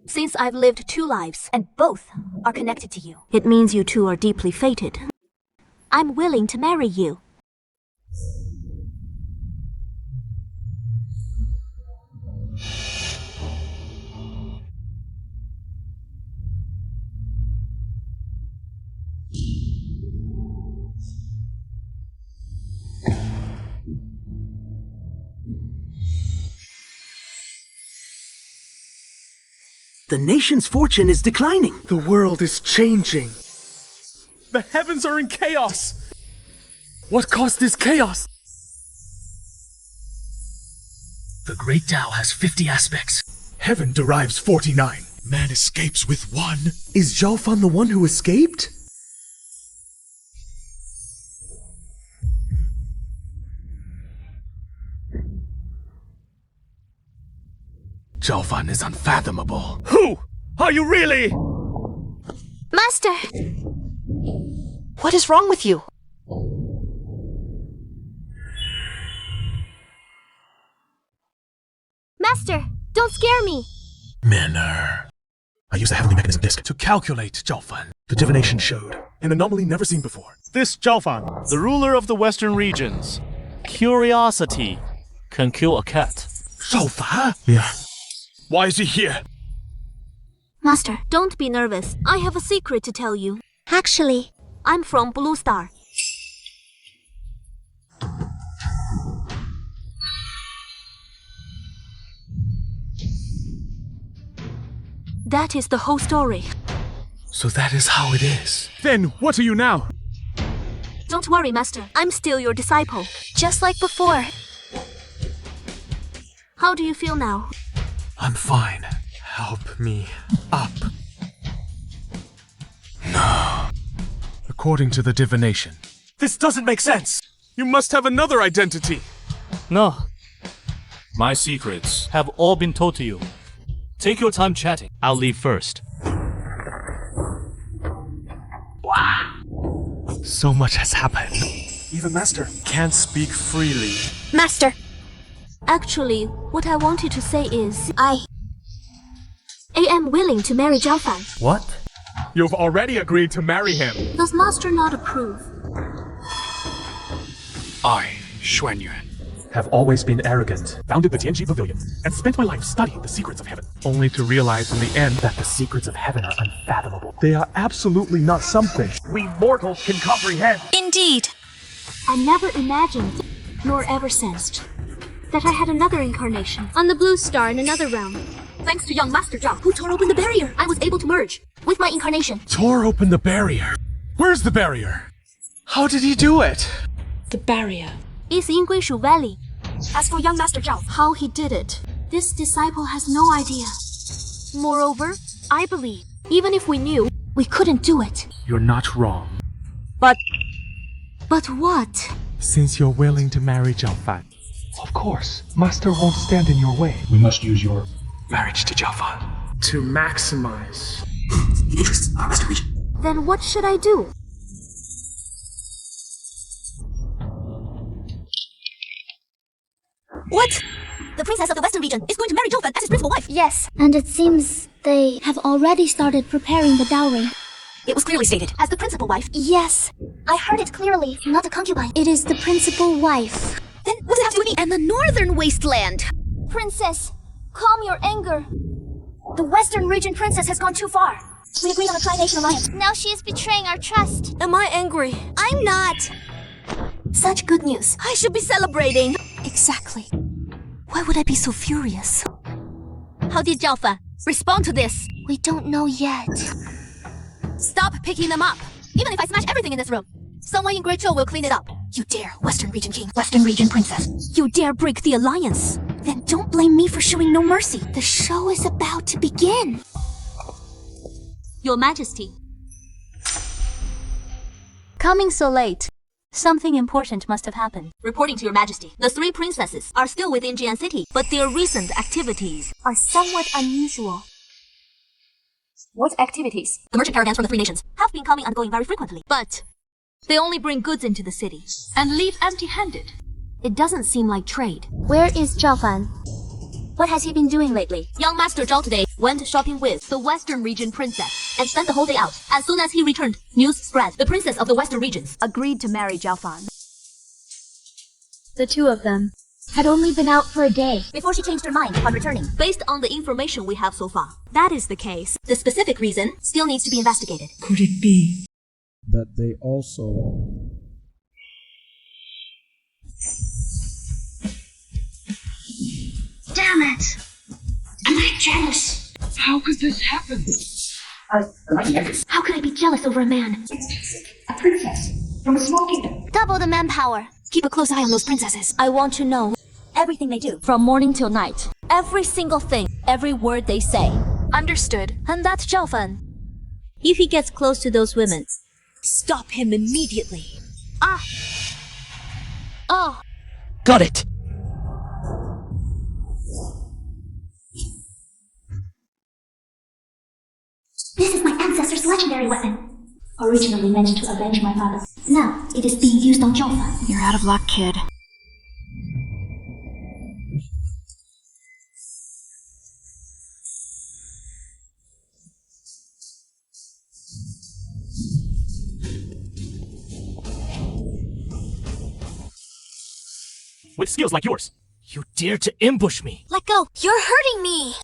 Since I've lived 2 lives, and both are connected to you, it means you two are deeply fated. I'm willing to marry you. The nation's fortune is declining. The world is changing. The heavens are in chaos. What caused this chaos? The Great Tao has 50 aspects. Heaven derives 49. Man escapes with 1. Is Zhao Fan the one who escaped? Zhao Fan is unfathomable. Who are you really? Master! What is wrong with you? Master, don't scare me! Minner. I used a heavenly mechanism disk to calculate Zhao Fan. The divination showed an anomaly never seen before. This Zhao Fan, the ruler of the western regions. Curiosity can kill a cat. Zhao Fan? Yeah. Why is he here? Master, don't be nervous. I have a secret to tell you. Actually, I'm from Blue Star. That is the whole story. So that is how it is. Then what are you now? Don't worry, Master. I'm still your disciple. Just like before. How do you feel now? I'm fine. Help me up. No. According to the divination. This doesn't make sense. You must have another identity. No, My secrets have all been told to you. Take your time chatting. I'll leave first. So much has happened. Even Master can't speak freely. Master! Actually, what I wanted to say is, I am willing to marry Zhao Fan. What? You've already agreed to marry him. Does Master not approve? I, Xuan Yuan, Have always been arrogant, founded the Tianji Pavilion, and spent my life studying the secrets of heaven, only to realize in the end that the secrets of heaven are unfathomable. They are absolutely not something we mortals can comprehend. Indeed. I never imagined, nor ever sensed, that I had another incarnation on the blue star in another realm. Thanks to young Master Zhao, who tore open the barrier, I was able to merge with my incarnation. Tore open the barrier? Where's the barrier? How did he do it? The barrier is Yingguishu Valley. As for young Master Zhao, how he did it, this disciple has no idea. Moreover, I believe, even if we knew, we couldn't do it. You're not wrong. But what? Since you're willing to marry Zhao Fan, of course, Master won't stand in your way. We must use your Marriage to Zhao Fan. To maximize the interests of our Western region. Then what should I do? What? The princess of the Western region is going to marry Zhao Fan as his principal wife. Yes, and it seems they have already started preparing the dowry. It was clearly stated as the principal wife. Yes, I heard it clearly, not a concubine. It is the principal wife. Then what does it have to do with me? and the northern wasteland. Princess, calm your anger. The Western region princess has gone too far. We agreed on a tri-nation alliance. Now she is betraying our trust. Am I angry? I'm not. Such good news. I should be celebrating. Exactly. Why would I be so furious? How did Zhao Fan respond to this? We don't know yet. Stop picking them up. Even if I smash everything in this room, someone in Great Zhou will clean it up. You dare, Western Region King, Western Region Princess. You dare break the alliance. Then don't blame me for showing no mercy. The show is about to begin. Your Majesty. Coming so late. Something important must have happened. Reporting to Your Majesty, the three princesses are still within Jian City, but their recent activities are somewhat unusual. What activities? The merchant caravans from the three nations have been coming and going very frequently, but they only bring goods into the city and leave empty-handed. It doesn't seem like trade. Where is Zhao Fan? What has he been doing lately? Young Master Zhao today went shopping with the Western Region Princess and spent the whole day out. As soon as he returned, news spread. The Princess of the Western Regions agreed to marry Zhao Fan. The two of them had only been out for a day before she changed her mind upon returning. Based on the information we have so far, that is the case. The specific reason still needs to be investigated. Could it be that they also... Damn it! Am I jealous? How could this happen? How could I be jealous over a man? A princess from a small kingdom. Double the manpower. Keep a close eye on those princesses. I want to know everything they do, from morning till night. Every single thing, every word they say. Understood. And that's Zhao Fan. If he gets close to those women, stop him immediately. Ah! Oh! Got it! This is my ancestor's legendary weapon. Originally meant to avenge my father. Now, it is being used on Zhao Fan. You're out of luck, kid. With skills like yours, you dare to ambush me. Let go! You're hurting me!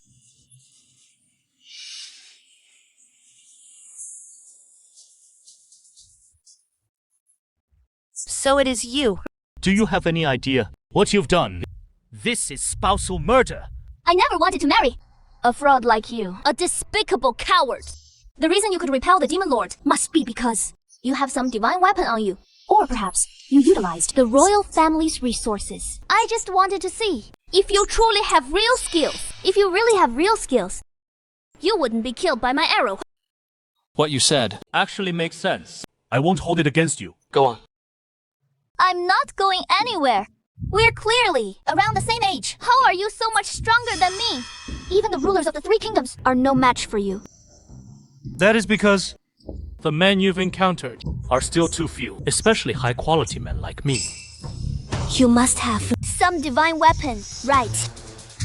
So it is you. Do you have any idea what you've done? This is spousal murder. I never wanted to marry a fraud like you. A despicable coward. The reason you could repel the Demon Lord must be because you have some divine weapon on you. Or perhaps you utilized the royal family's resources. I just wanted to see if you truly have real skills. If you really have real skills, you wouldn't be killed by my arrow. What you said actually makes sense. I won't hold it against you. Go on. I'm not going anywhere. We're clearly around the same age. How are you so much stronger than me? Even the rulers of the three kingdoms are no match for you. That is because the men you've encountered are still too few, especially high-quality men like me. You must have some divine weapon, right?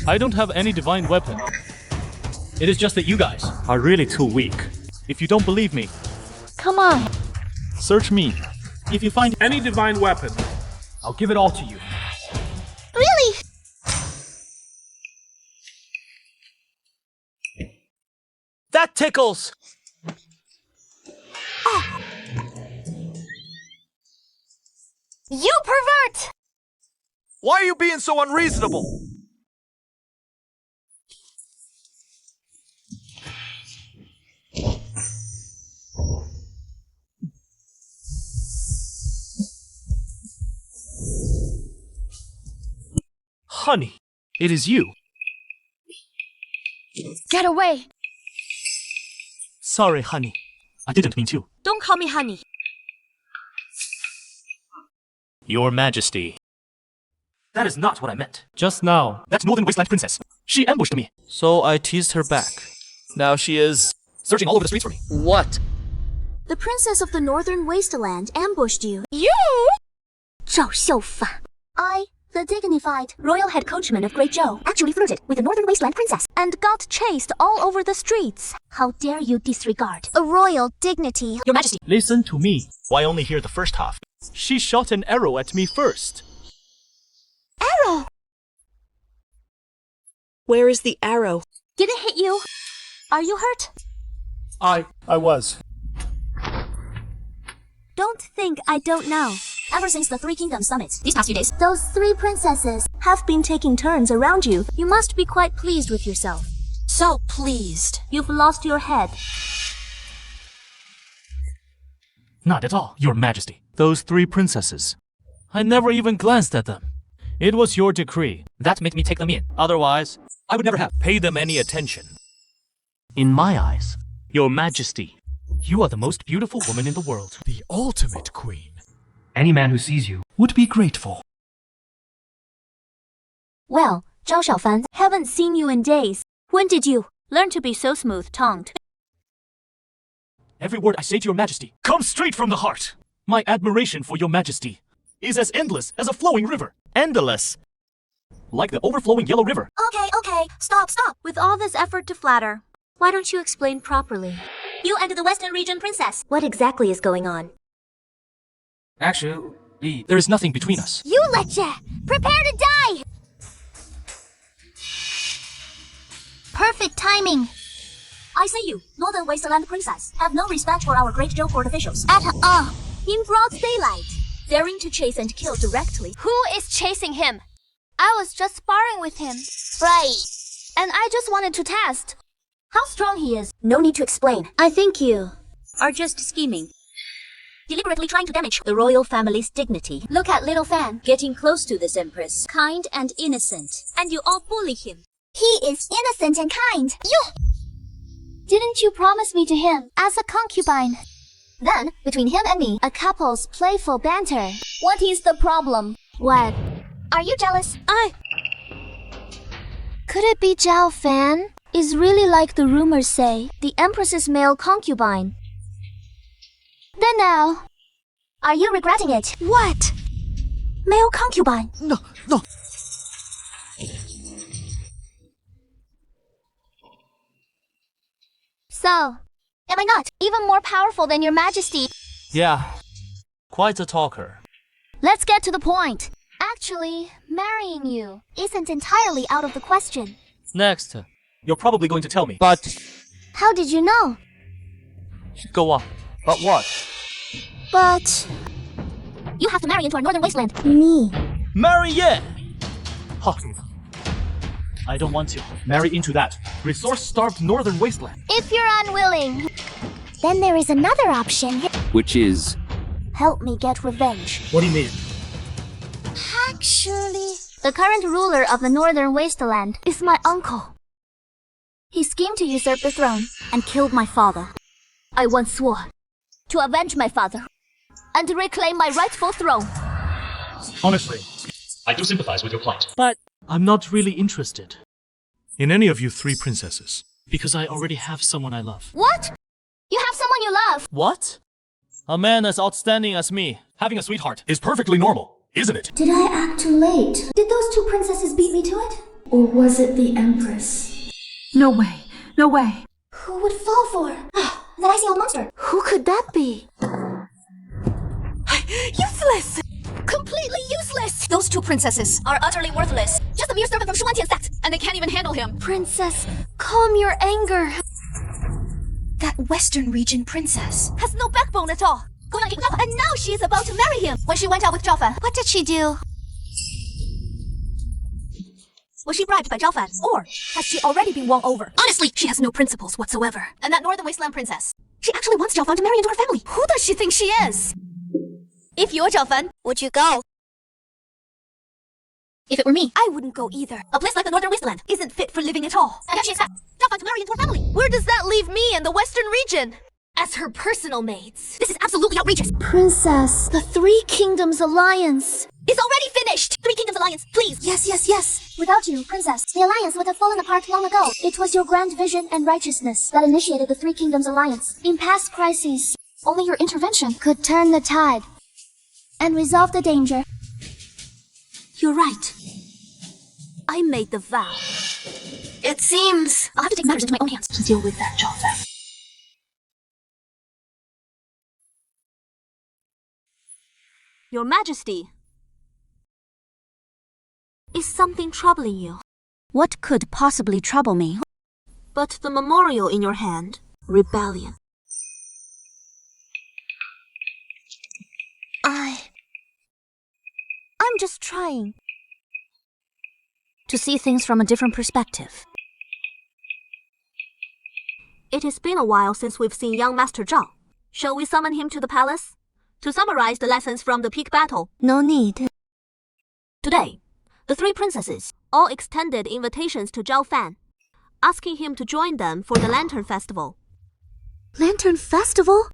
I don't have any divine weapon. It is just that you guys are really too weak. If you don't believe me, Come on. search me. If you find any divine weapon, I'll give it all to you. Really? That tickles! You pervert! Why are you being so unreasonable? Honey, it is you. Get away! Sorry, honey. I didn't mean to. Don't call me honey. Your Majesty. That is not what I meant. Just now, that Northern Wasteland princess. She ambushed me. So I teased her back. Now she is searching all over the streets for me. What? The princess of the Northern Wasteland ambushed you. You? 赵秀凡. I, the dignified royal head coachman of Great Zhou, actually flirted with the Northern Wasteland princess and got chased all over the streets. How dare you disregard a royal dignity? Your Majesty. Listen to me. Why only hear the first half? She shot an arrow at me first. Arrow! Where is the arrow? Did it hit you? Are you hurt? I was. Don't think I don't know. Ever since the Three Kingdoms Summit, these past few days, those three princesses have been taking turns around you. You must be quite pleased with yourself. So pleased. You've lost your head. Not at all, Your Majesty. Those three princesses. I never even glanced at them. It was your decree. That made me take them in. Otherwise, I would never have paid them any attention. In my eyes, Your Majesty, you are the most beautiful woman in the world. The ultimate queen. Any man who sees you would be grateful. Well, Zhao Xiaofan, haven't seen you in days. When did you learn to be so smooth-tongued? Every word I say to Your Majesty comes straight from the heart. My admiration for Your Majesty is as endless as a flowing river. Endless. Like the overflowing Yellow River. Okay. Stop. With all this effort to flatter, why don't you explain properly? You and the Western Region princess. What exactly is going on? Actually, there is nothing between us. You Leche! Prepare to die! Perfect timing. I say you, Northern Wasteland princess, have no respect for our Great Zhou court officials. In broad daylight, daring to chase and kill directly. Who is chasing him? I was just sparring with him. Right. And I just wanted to test how strong he is. No need to explain. I think you are just scheming. Deliberately trying to damage the royal family's dignity. Look at little Fan getting close to this empress. Kind and innocent. And you all bully him. He is innocent and kind. You! Didn't you promise me to him as a concubine? Then, between him and me, a couple's playful banter. What is the problem? What? Are you jealous? Could it be Zhao Fan is really like the rumors say, the empress's male concubine? Then now, are you regretting it? What? Male concubine? No. So, am I not even more powerful than Your Majesty? Yeah, quite a talker. Let's get to the point. Actually, marrying you isn't entirely out of the question. Next, you're probably going to tell me. But How did you know? go on. But what? But you have to marry into our Northern Wasteland. Me. Marry Ye! Huh. I don't want to marry into that resource-starved Northern Wasteland. If you're unwilling, then there is another option. Which is help me get revenge. What do you mean? Actually, the current ruler of the Northern Wasteland is my uncle. He schemed to usurp the throne and killed my father. I once swore to avenge my father and to reclaim my rightful throne. Honestly, I do sympathize with your plight. But I'm not really interested. In any of you three princesses. Because I already have someone I love. What? You have someone you love? What? A man as outstanding as me, Having a sweetheart is perfectly normal, isn't it? Did I act too late? Did those two princesses beat me to it? Or was it the Empress? No way. No way. Who would fall for? That icy old monster. Who could that be? Useless! Completely useless! Those two princesses are utterly worthless. Just a mere servant from Shuantian sect, and they can't even handle him. Princess, calm your anger. That Western region princess has no backbone at all. And now she is about to marry him. When she went out with Zhao Fan, What did she do? was she bribed by Zhao Fan? Or has she already been won over? Honestly, she has no principles whatsoever. And that Northern Wasteland princess, she actually wants Zhao Fan to marry into her family. Who does she think she is? If you're Zhao Fan, would you go? If it were me, I wouldn't go either. A place like the Northern Wasteland isn't fit for living at all. And if she accepts Zhao Fan to marry into her family, where does that leave me and the Western region? As her personal maids. This is absolutely outrageous. Princess, the Three Kingdoms Alliance. It's already finished! Three Kingdoms Alliance, please! Yes. Without you, Princess, the Alliance would have fallen apart long ago. It was your grand vision and righteousness that initiated the Three Kingdoms Alliance. In past crises, only your intervention could turn the tide and resolve the danger. You're right. I made the vow. It seems I'll have to take matters into my own hands to deal with that, Zhao Fan. Your Majesty, is something troubling you? What could possibly trouble me? But the memorial in your hand, rebellion. I'm just trying To see things from a different perspective. It has been a while since we've seen young Master Zhao. Shall we summon him to the palace? To summarize the lessons from the peak battle. No need. Today, the three princesses all extended invitations to Zhao Fan, asking him to join them for the Lantern Festival. Lantern Festival?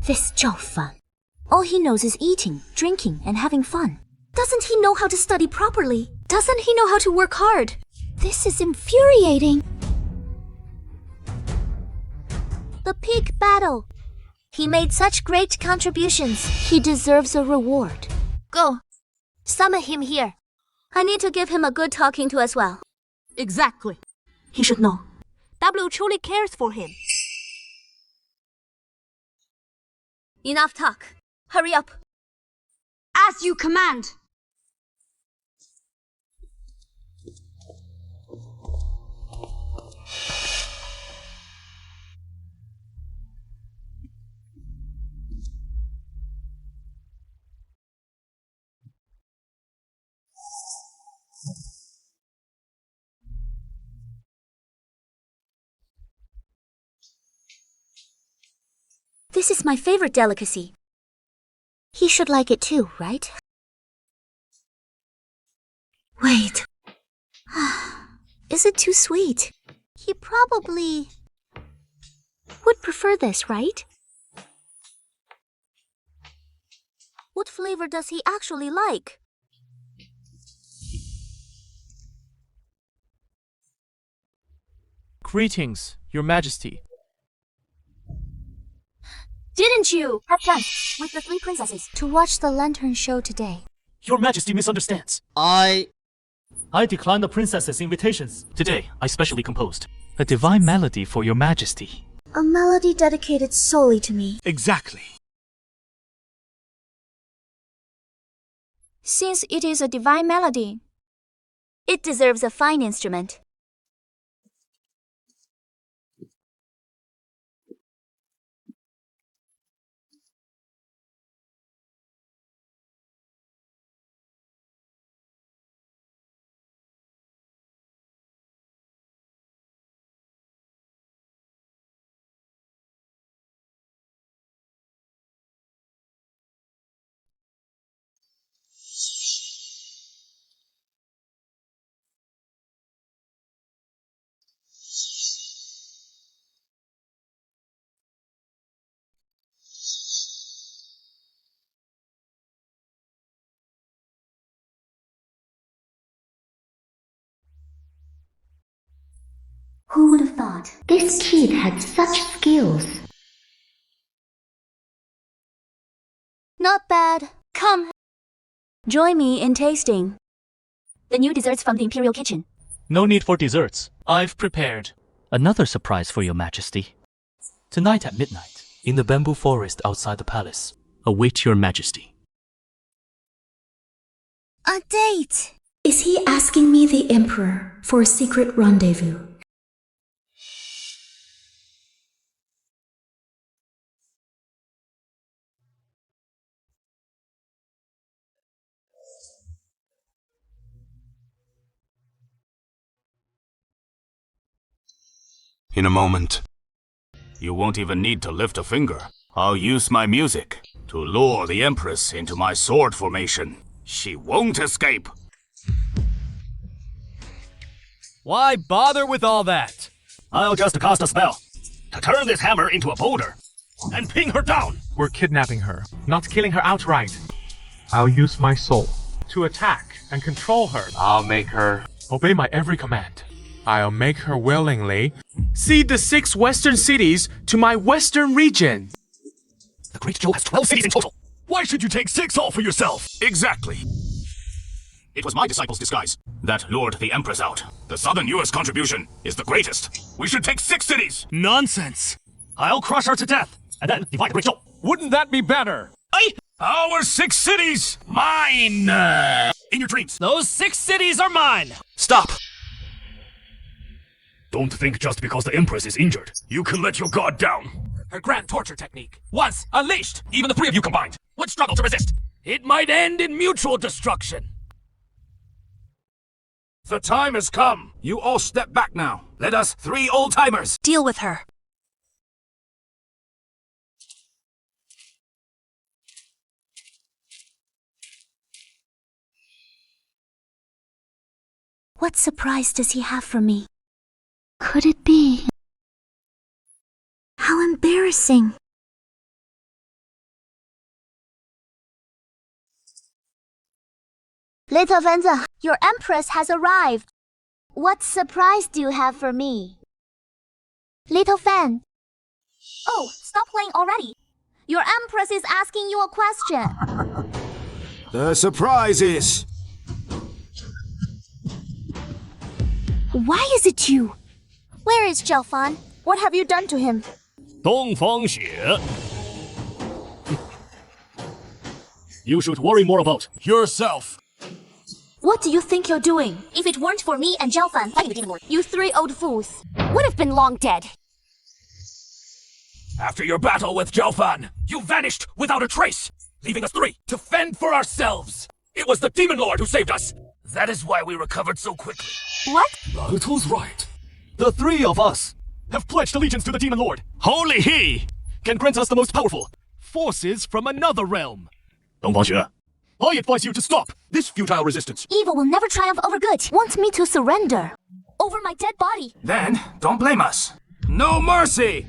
This Zhao Fan. All he knows is eating, drinking, and having fun. Doesn't he know how to study properly? Doesn't he know how to work hard? This is infuriating. The peak battle. He made such great contributions. He deserves a reward. Go. Summon him here. I need to give him a good talking to as well. Exactly. He should know. W truly cares for him. Enough talk. Hurry up. As you command. This is my favorite delicacy. He should like it too, right? Wait. Is it too sweet? He probably would prefer this, right? What flavor does he actually like? Greetings, Your Majesty. Didn't you have chance with the three princesses To watch the lantern show today. Your Majesty misunderstands. I declined the princess's invitations. Today, I specially composed a divine melody for Your Majesty. A melody dedicated solely to me. Exactly. Since it is a divine melody, it deserves a fine instrument. Who would have thought? This kid had such skills. Not bad. Come. Join me in tasting the new desserts from the Imperial Kitchen. No need for desserts. I've prepared another surprise for your majesty. Tonight at midnight, in the bamboo forest outside the palace, await your majesty. A date! Is he asking me, the Emperor, for a secret rendezvous? In a moment. You won't even need to lift a finger. I'll use my music to lure the Empress into my sword formation. She won't escape. Why bother with all that? I'll just cast a spell to turn this hammer into a boulder and ping her down. We're kidnapping her, not killing her outright. I'll use my soul to attack and control her. I'll make her obey my every command. I'll make her willingly cede the 6 western cities to my western region. The Great Joe has 12 cities in total. Why should you take 6 all for yourself? Exactly. It was my disciple's disguise that lured the Empress out. The southern US contribution is the greatest. We should take 6 cities. Nonsense. I'll crush her to death and then divide the Great Joe. Wouldn't that be better? Our 6 cities! Mine! In your dreams. Those 6 cities are mine! Stop! Don't think just because the Empress is injured, you can let your guard down. Her grand torture technique, once unleashed, even the 3 of you combined would struggle to resist. It might end in mutual destruction. The time has come. You all step back now. Let us 3 old-timers Deal with her. What surprise does he have for me? Could it be? How embarrassing. Little Venza, your Empress has arrived. What surprise do you have for me? Little Fan. Oh, stop playing already. Your Empress is asking you a question. The surprise is... Why is it you? Where is Jiaofan? What have you done to him? 东方雪. You should worry more about yourself. What do you think you're doing? If it weren't for me and Jiaofan fighting the Demon Lord, You 3 old fools would have been long dead. After your battle with Jiaofan, you vanished without a trace, leaving us 3 to fend for ourselves. It was the Demon Lord who saved us. That is why we recovered so quickly. What? Naruto's right. The 3 of us have pledged allegiance to the Demon Lord. Only he can grant us the most powerful forces from another realm. 东方雪, I advise you to stop this futile resistance. Evil will never triumph over good. Want me to surrender? over my dead body. Then, don't blame us. No mercy!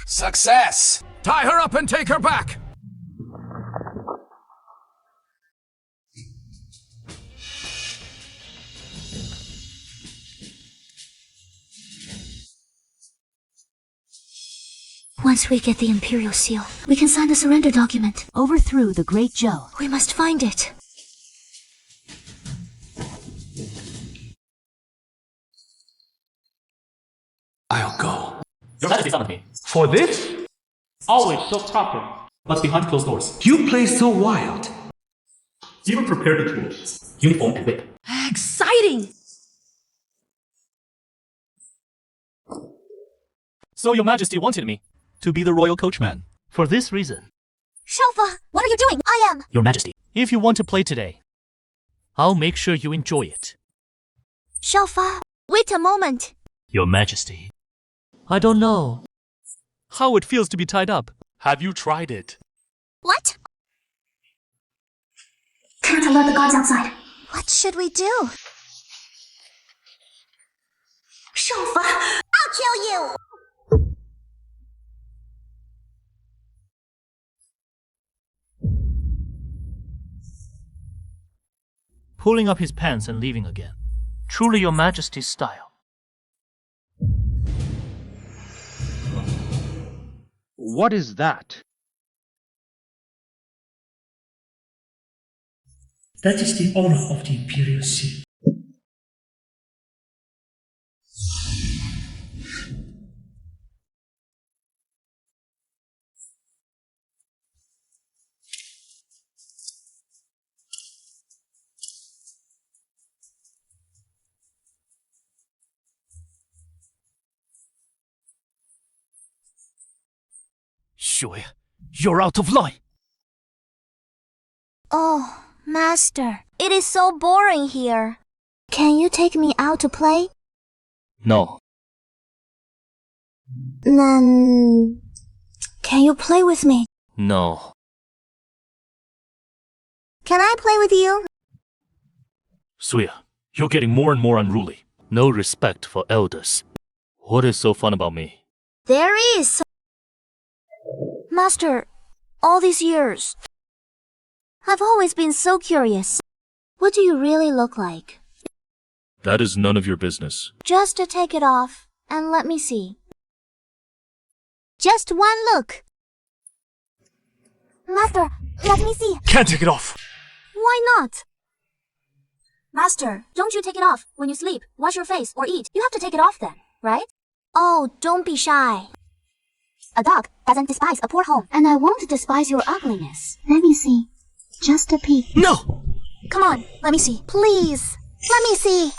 Success! Tie her up and take her back! Once we get the Imperial Seal, we can sign the surrender document. Overthrew the Great Joe. We must find it. I'll go. Your Majesty summoned me. For this? Always so proper, but behind closed doors. You play so wild. Even prepared the tools, uniform and whip. Exciting! So your Majesty wanted me to be the royal coachman. For this reason, Shelfa, what are you doing? I am. Your Majesty, if you want to play today, I'll make sure you enjoy it. Shelfa, wait a moment. Your Majesty. I don't know how it feels to be tied up. Have you tried it? What? Can't alert the guards outside. What should we do? Shelfa! I'll kill you! Pulling up his pants and leaving again. Truly Your Majesty's style. What is that? That is the honor of the Imperial Seal. Shui, you're out of line. Oh, Master, it is so boring here. Can you take me out to play? No. Then, can you play with me? No. Can I play with you? Suya, you're getting more and more unruly. No respect for elders. What is so fun about me? There is. Master, all these years, I've always been so curious. What do you really look like? That is none of your business. Just to take it off and let me see. Just one look. Master, let me see. Can't take it off. Why not? Master, don't you take it off when you sleep, wash your face, or eat. You have to take it off then, right? Oh, don't be shy. A dog doesn't despise a poor home. And I won't despise your ugliness. Let me see. Just a peek. No! Come on, let me see. Please, let me see.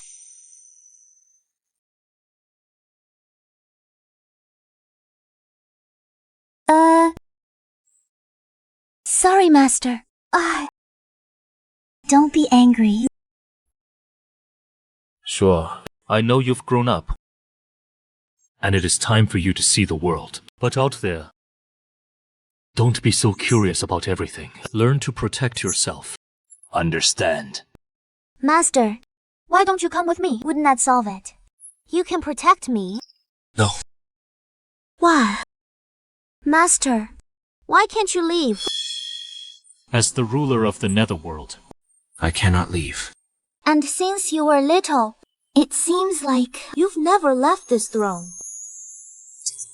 Sorry, Master. Don't be angry. Sure, I know you've grown up. And it is time for you to see the world. But out there, don't be so curious about everything. Learn to protect yourself. Understand? Master, Why don't you come with me? wouldn't that solve it? You can protect me. No. Why? Master, why can't you leave? As the ruler of the Netherworld, I cannot leave. And since you were little, it seems like you've never left this throne.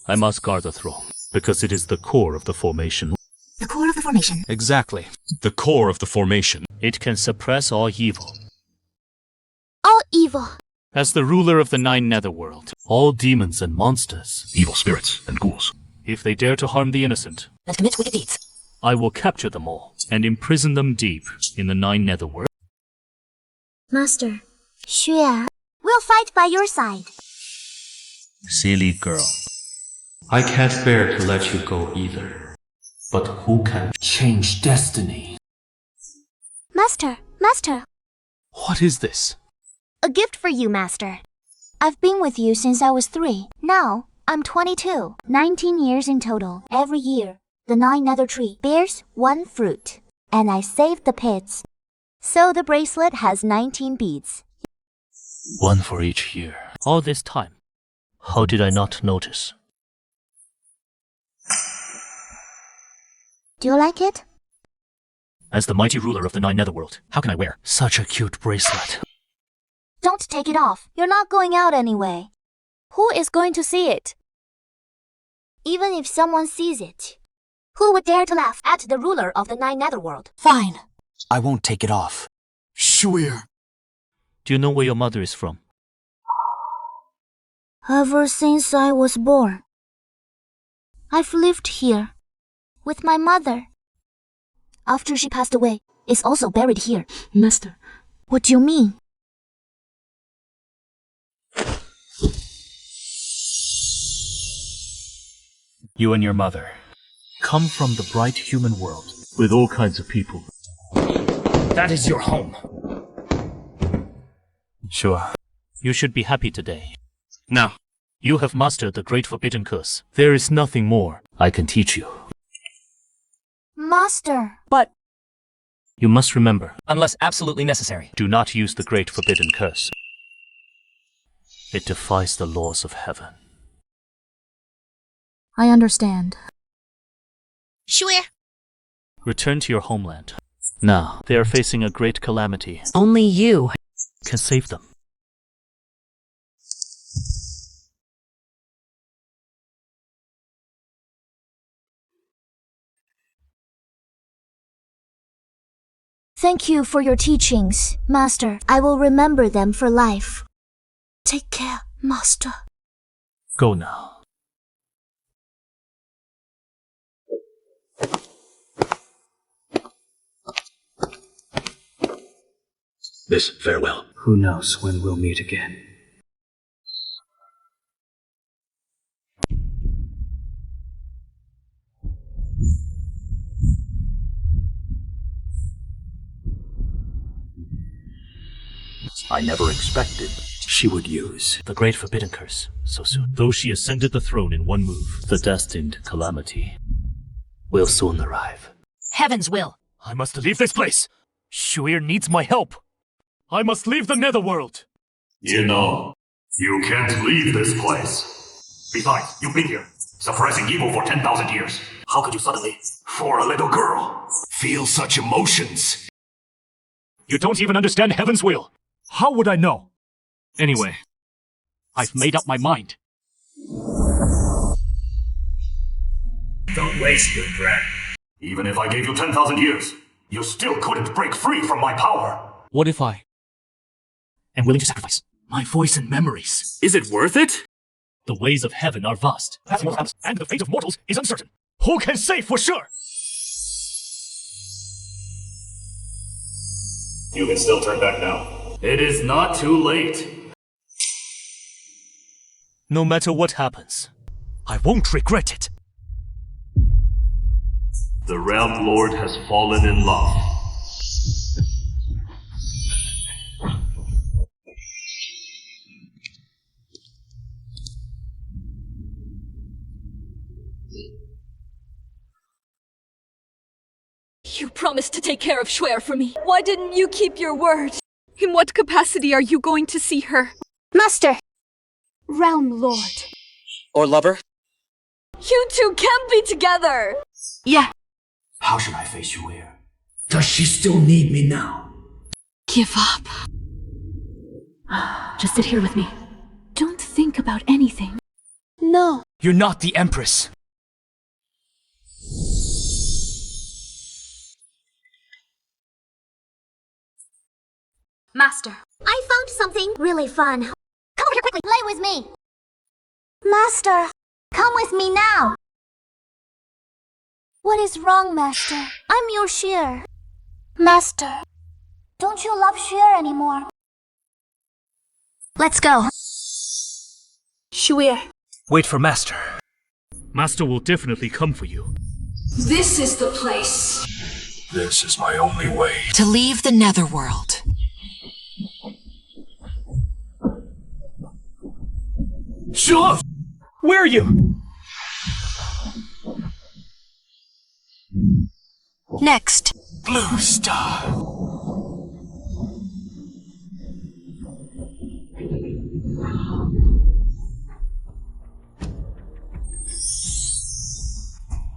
I must guard the throne, because it is the core of the formation. The core of the formation. Exactly. The core of the formation. It can suppress all evil. All evil. As the ruler of the 9 Netherworld, all demons and monsters, Evil spirits and ghouls. if they dare to harm the innocent, Let's commit wicked deeds. I will capture them all and imprison them deep in the 9 Netherworld. Master, Xue, we'll fight by your side. Silly girl. I can't bear to let you go either. But who can change destiny? Master, What is this? a gift for you, Master. I've been with you since I was 3. Now, I'm 22. 19 years in total. Every year, the 9 nether tree bears 1 fruit. And I saved the pits. So the bracelet has 19 beads. 1 for each year. All this time, how did I not notice? Do you like it? As the mighty ruler of the 9 Netherworld, how can I wear such a cute bracelet? Don't take it off. You're not going out anyway. Who is going to see it? Even if someone sees it, Who would dare to laugh at the ruler of the 9 Netherworld? Fine. I won't take it off. Sure. Do you know where your mother is from? ever since I was born, I've lived here with my mother. After she passed away, is also buried here. Master, what do you mean? You and your mother. come from the bright human world, with all kinds of people. That is your home. Sure. You should be happy today. No. You have mastered the great forbidden curse. There is nothing more I can teach you. Master. But You must remember, unless absolutely necessary. do not use the great forbidden curse. It defies the laws of heaven. I understand. Sure. Return to your homeland. Now, they are facing a great calamity. Only you Can save them. Thank you for your teachings, Master. I will remember them for life. Take care, Master. Go now. This farewell. Who knows when we'll meet again? I never expected she would use The great forbidden curse so soon. Though she ascended the throne in one move, the destined calamity will soon arrive. Heaven's will. I must leave this place. Shuir needs my help. I must leave the netherworld. You know, you can't leave this place. Besides, you've been here, suppressing evil for 10,000 years. How could you suddenly, for a little girl, feel such emotions? You don't even understand heaven's will. How would I know? Anyway, I've made up my mind. Don't waste your breath. Even if I gave you 10,000 years, you still couldn't break free from my power. What if I am willing to sacrifice my voice and memories? Is it worth it? The ways of heaven are vast, and the fate of mortals is uncertain. Who can say for sure? You can still turn back now. It is not too late. No matter what happens, I won't regret it. The Realm Lord has fallen in love. You promised to take care of Shuer for me. Why didn't you keep your word? In what capacity are you going to see her? Master! Realm Lord. Or lover? You two can't be together! Yeah. How should I face Shuir? Does she still need me now? Give up. Just sit here with me. Don't think about anything. No. You're not the Empress. Master, I found something really fun. Come over here quickly. Play with me. Master! Come with me now! What is wrong, Master? I'm your Shuir. Master, don't you love Shuir anymore? Let's go. Shuir. Wait for Master. Master will definitely come for you. This is the place. This is my only way. To leave the netherworld. Shula! Where are you? Next. Blue Star.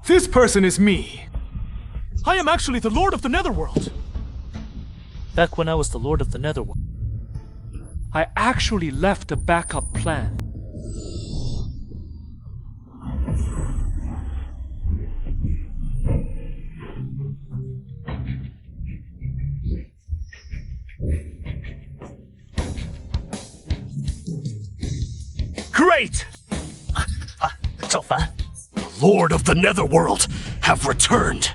This person is me. I am actually the Lord of the Netherworld. Back when I was the Lord of the Netherworld, I actually left a backup plan. Great! The Lord of the Netherworld have returned.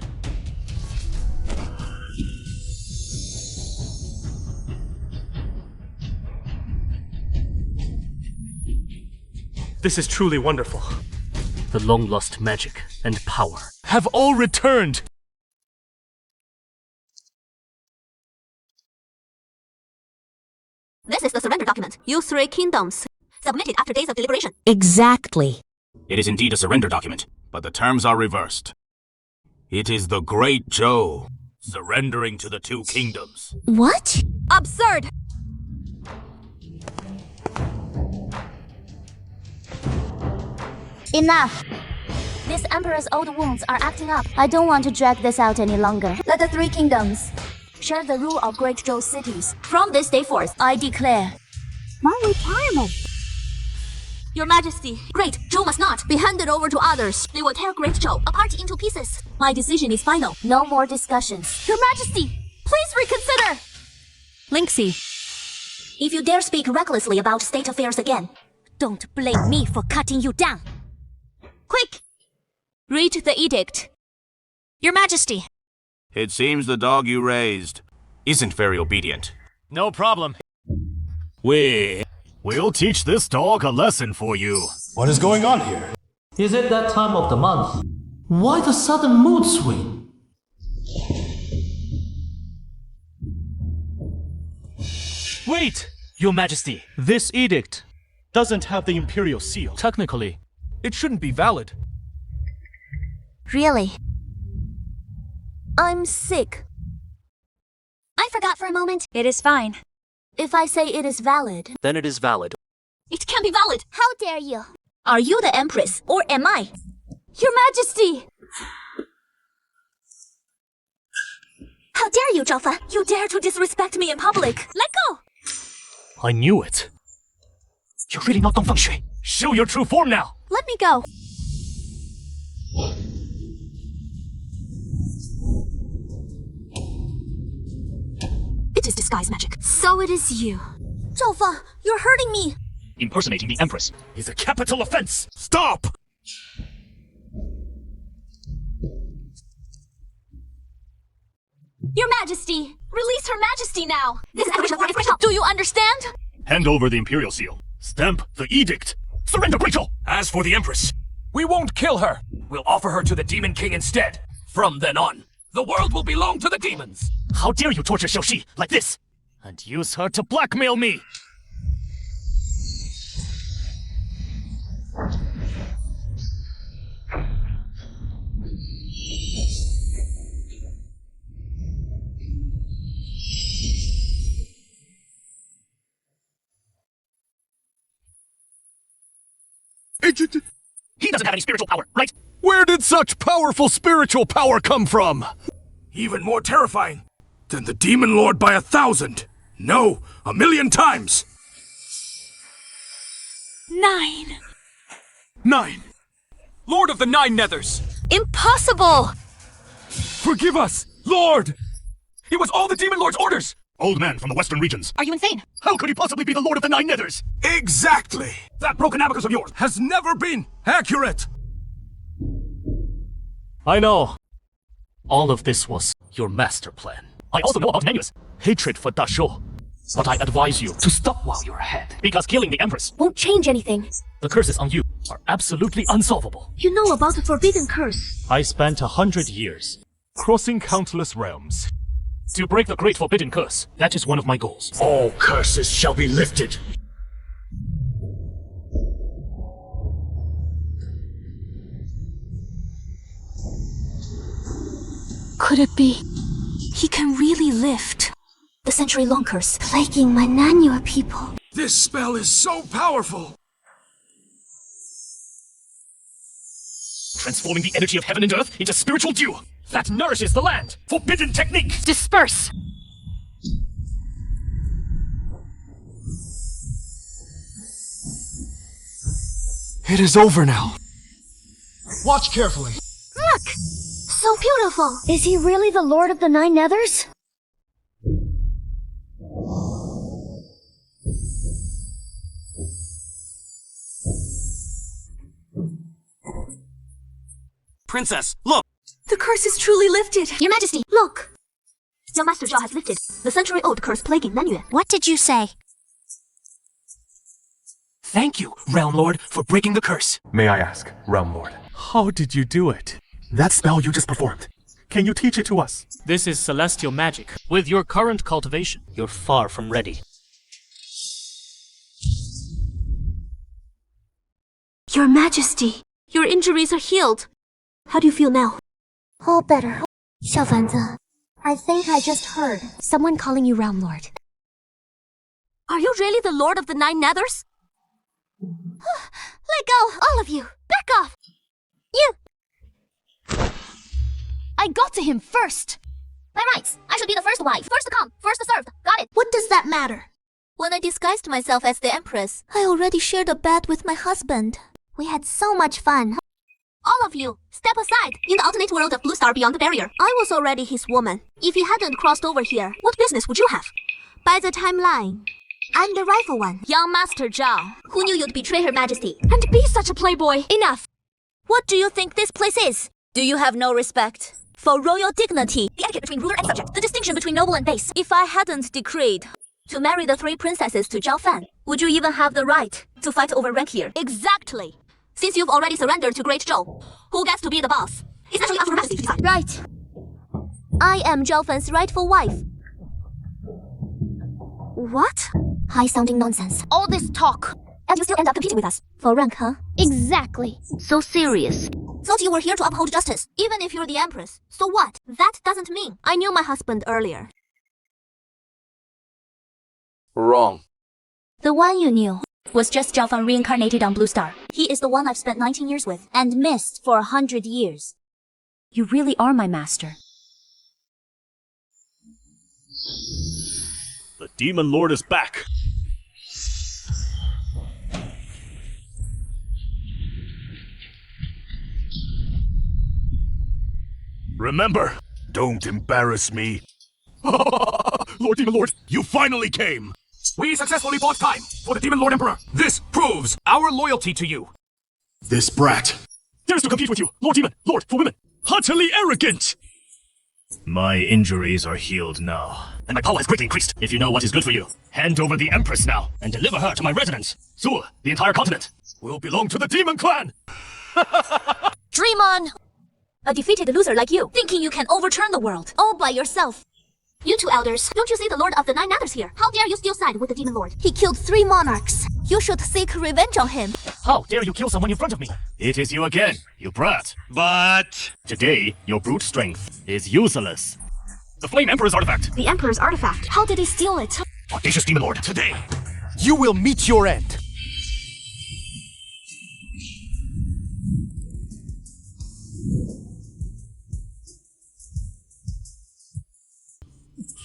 This is truly wonderful. The long-lost magic and power have all returned. This is the surrender document. You three kingdoms. Submitted after days of deliberation. Exactly. It is indeed a surrender document, but the terms are reversed. It is the Great Zhou, surrendering to the two kingdoms. What? Absurd! Enough! This Emperor's old wounds are acting up. I don't want to drag this out any longer. Let the three kingdoms share the rule of Great Zhou cities. From this day forth, I declare my retirement. Your Majesty, Great Zhou must not be handed over to others. They will tear Great Zhou apart into pieces. My decision is final. No more discussions. Your Majesty, please reconsider! Linksy. If you dare speak recklessly about state affairs again, don't blame me for cutting you down. Quick! Read the edict. Your Majesty. It seems the dog you raised isn't very obedient. No problem. We'll teach this dog a lesson for you. What is going on here? Is it that time of the month? Why the sudden mood swing? Wait, Your Majesty. This edict doesn't have the imperial seal. Technically, It shouldn't be valid. Really? I'm sick. I forgot for a moment. It is fine. If I say it is valid, then it is valid. It can't be valid. how dare you? Are you the Empress, or am I? Your Majesty! How dare you, Zhao Fan? You dare to disrespect me in public. Let go! I knew it. You're really not Dong Feng Shui. Show your true form now. Let me go. It is disguise magic. So it is you. Zhao Fan, you're hurting me. Impersonating the Empress is a capital offense. Stop! Your Majesty! Release Her Majesty now! This is aggravation of war is critical. Do you understand? Hand over the Imperial Seal. Stamp the edict. Surrender, Rachel! As for the Empress, we won't kill her. We'll offer her to the Demon King instead. From then on, the world will belong to the demons. How dare you torture Xiaoxi like this? And use her to blackmail me! He doesn't have any spiritual power, right? Where did such powerful spiritual power come from? Even more terrifying. Than the Demon Lord by 1,000. No, 1,000,000 times. 9. 9. Lord of the Nine Nethers! Impossible! Forgive us, Lord! It was all the Demon Lord's orders! Old man from the western regions. Are you insane? How could he possibly be the Lord of the Nine Nethers? Exactly. That broken abacus of yours Has never been accurate. I know. All of this was your master plan. I also know about Nenuous. Hatred for Da Shou. But I advise you to stop while you're ahead. Because killing the Empress Won't change anything. The curses on you are absolutely unsolvable. You know about the forbidden curse. I spent 100 years Crossing countless realms. to break the great forbidden curse. That is one of my goals. All curses shall be lifted. Could it be? He can really lift. The century-long curse. Plaguing my Nanyue people. This spell is so powerful. Transforming the energy of heaven and earth into spiritual dew that nourishes the land. Forbidden technique. Disperse! It is over now. Watch carefully. Look! So beautiful! Is he really the Lord of the Nine Nethers? Princess, look! The curse is truly lifted. Your Majesty, look! Your Master Zhao has lifted the century-old curse plaguing Nanyue. What did you say? Thank you, Realm Lord, for breaking the curse. May I ask, Realm Lord? How did you do it? That spell you just performed. Can you teach it to us? This is celestial magic. With your current cultivation, you're far from ready. Your Majesty, your injuries are healed. How do you feel now? All better. 小凡子, I think I just heard Someone calling you Realm Lord. Are you really the Lord of the Nine Nethers? Let go, all of you! Back off! You! I got to him first! By rights, I should be the first wife. First to come, first served. Got it. What does that matter? When I disguised myself as the Empress, I already shared a bed with my husband. We had so much fun. All of you, step aside. In the alternate world of Blue Star beyond the barrier. I was already his woman. If you hadn't crossed over here, what business would you have? By the timeline, I'm the rightful one. Young Master Zhao. Who knew you'd betray Her Majesty? And be such a playboy. Enough! What do you think this place is? Do you have no respect for royal dignity? The etiquette between ruler and subject. The distinction between noble and base. If I hadn't decreed To marry the 3 princesses to Zhao Fan, would you even have the right to fight over rank here? Exactly. Since you've already surrendered to Great Zhou, who gets to be the boss? It's actually up to Her Majesty to decide. Right. I am Zhao Fan's rightful wife. What? High-sounding nonsense. All this talk. And you still end up competing with us. For rank, huh? Exactly. So serious. Thought you were here to uphold justice. Even if you're the Empress. So what? That doesn't mean. I knew my husband earlier. Wrong. The one you knew was just Zhao Fan reincarnated on Blue Star. He is the one I've spent 19 years with and missed for 100 years. You really are my master. The Demon Lord is back. Remember, don't embarrass me. Lord Demon Lord, you finally came. We successfully bought time for the Demon Lord Emperor. This proves our loyalty to you. This brat dares to compete with you, Lord Demon, Lord for women. Utterly arrogant. My injuries are healed now, and my power has greatly increased. If you know what is good for you, hand over the Empress now, and deliver her to my residence. Soon, the entire continent will belong to the Demon Clan. Dream on! A defeated loser like you, thinking you can overturn the world. All by yourself. You 2 elders, don't you see the Lord of the Nine Nethers here? How dare you still side with the Demon Lord? He killed 3 monarchs. You should seek revenge on him. How dare you kill someone in front of me? It is you again, you brat. But today, your brute strength is useless. The Flame Emperor's artifact. The Emperor's artifact. How did he steal it? Audacious Demon Lord, today. You will meet your end.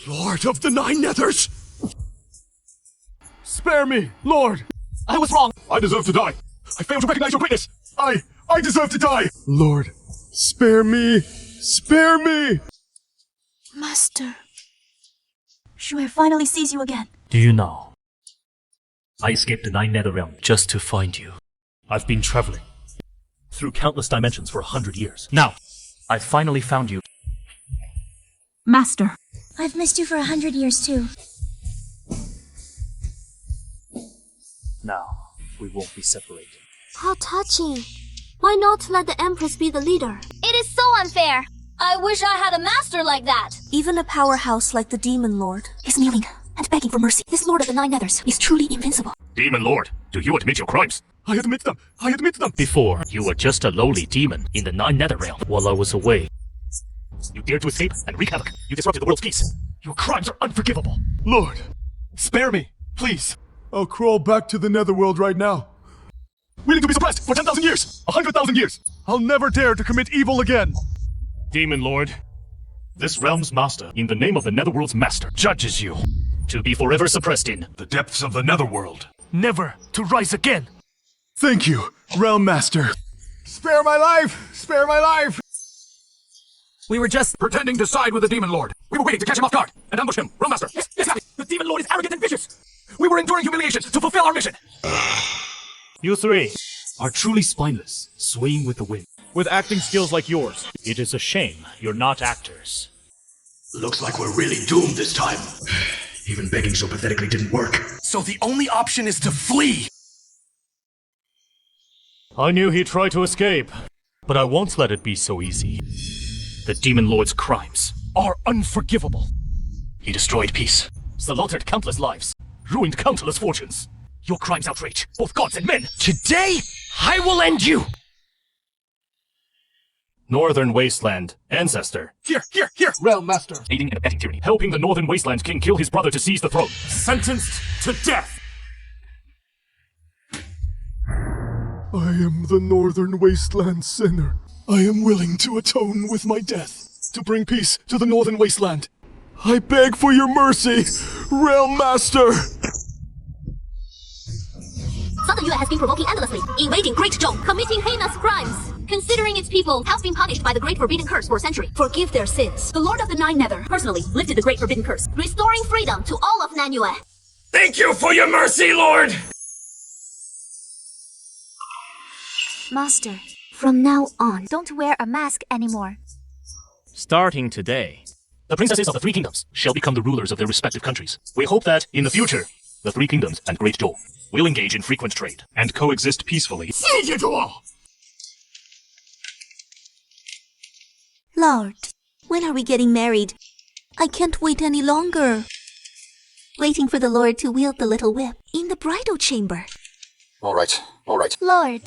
Lord of the Nine Nethers! Spare me, Lord. I was wrong. I deserve to die. I failed to recognize your greatness. I deserve to die. Lord, spare me. Spare me. Master. Shuai finally sees you again. Do you know? I escaped the Nine Nether Realm just to find you. I've been traveling through countless dimensions for 100 years. Now, I finally found you. Master. I've missed you for 100 years too. Now, we won't be separated. How touching. Why not let the Empress be the leader? It is so unfair. I wish I had a master like that. Even a powerhouse like the Demon Lord He's kneeling and begging for mercy. This Lord of the Nine Nethers is truly invincible. Demon Lord, do you admit your crimes? I admit them. I admit them. Before, you were just a lowly demon in the Nine Nether Realm while I was away. You dared to escape and wreak havoc. You disrupted the world's peace. Your crimes are unforgivable. Lord, spare me, please. I'll crawl back to the netherworld right now. Willing to be suppressed for 10,000 years, 100,000 years. I'll never dare to commit evil again. Demon Lord, this realm's master, in the name of the netherworld's master, judges you to be forever suppressed in the depths of the netherworld. Never to rise again. Thank you, Realm Master. Spare my life! Spare my life! We were just pretending to side with the Demon Lord. We were waiting to catch him off guard and ambush him. Realm Master. Yes, Captain. The Demon Lord is arrogant and vicious. We were enduring humiliation to fulfill our mission. You 3 are truly spineless, swaying with the wind. With acting skills like yours. It is a shame you're not actors. Looks like we're really doomed this time. Even begging so pathetically didn't work. So the only option is to flee. I knew he'd try to escape. But I won't let it be so easy. The Demon Lord's crimes are unforgivable. He destroyed peace, slaughtered countless lives, ruined countless fortunes. Your crimes outrage both gods and men. Today, I will end you! Northern Wasteland, Ancestor. Here! Realm Master! Aiding and abetting tyranny. Helping the Northern Wasteland King kill his brother to seize the throne. Sentenced to death! I am the Northern Wasteland sinner. I am willing to atone with my death, to bring peace to the Northern Wasteland. I beg for your mercy, Realm Master! Southern Yue has been provoking endlessly, invading Great Zhou, committing heinous crimes. Considering its people has been punished by the Great Forbidden Curse for a century, forgive their sins. The Lord of the Nine Nether personally lifted the Great Forbidden Curse, restoring freedom to all of Nanyue. Thank you for your mercy, Lord! Master, from now on, don't wear a mask anymore. Starting today, the princesses of the Three Kingdoms shall become the rulers of their respective countries. We hope that, in the future, the Three Kingdoms and Great Zhou will engage in frequent trade and coexist peacefully. Lord, when are we getting married? I can't wait any longer. Waiting for the Lord to wield the little whip in the bridal chamber. All right. Lord,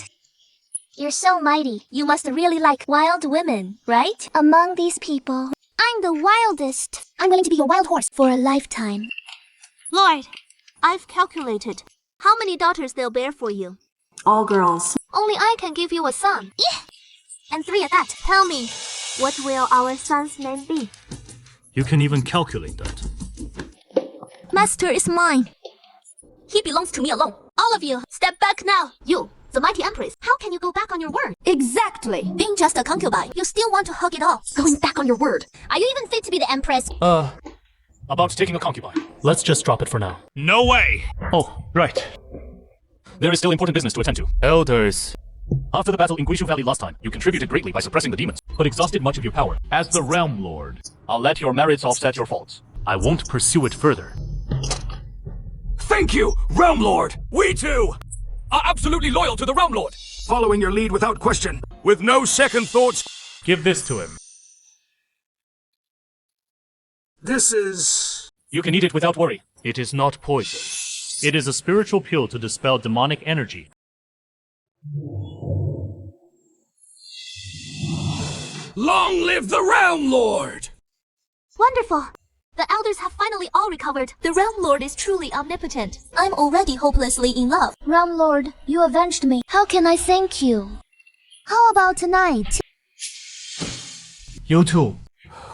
you're so mighty. You must really like wild women, right? Among these people, I'm the wildest. I'm willing to be your wild horse for a lifetime. Lord, I've calculated how many daughters they'll bear for you. All girls. Only I can give you a son. Yeah. And 3 at that. Tell me, what will our son's name be? You can even calculate that. Master is mine. He belongs to me alone. All of you, step back now. You, the mighty Empress, how can you go back on your word? Exactly. Being just a concubine, you still want to hug it all. Going back on your word. Are you even fit to be the Empress? About taking a concubine. Let's just drop it for now. No way! Oh, right. There is still important business to attend to. Elders. After the battle in Guishu Valley last time, you contributed greatly by suppressing the demons, but exhausted much of your power. As the Realm Lord, I'll let your merits offset your faults. I won't pursue it further. Thank you, Realm Lord! We too are absolutely loyal to the Realm Lord! Following your lead without question. With no second thoughts. Give this to him. This is... You can eat it without worry. It is not poison. It is a spiritual pill to dispel demonic energy. Long live the Realm Lord! Wonderful. The elders have finally all recovered. The Realm Lord is truly omnipotent. I'm already hopelessly in love. Realm Lord, you avenged me. How can I thank you? How about tonight? You too.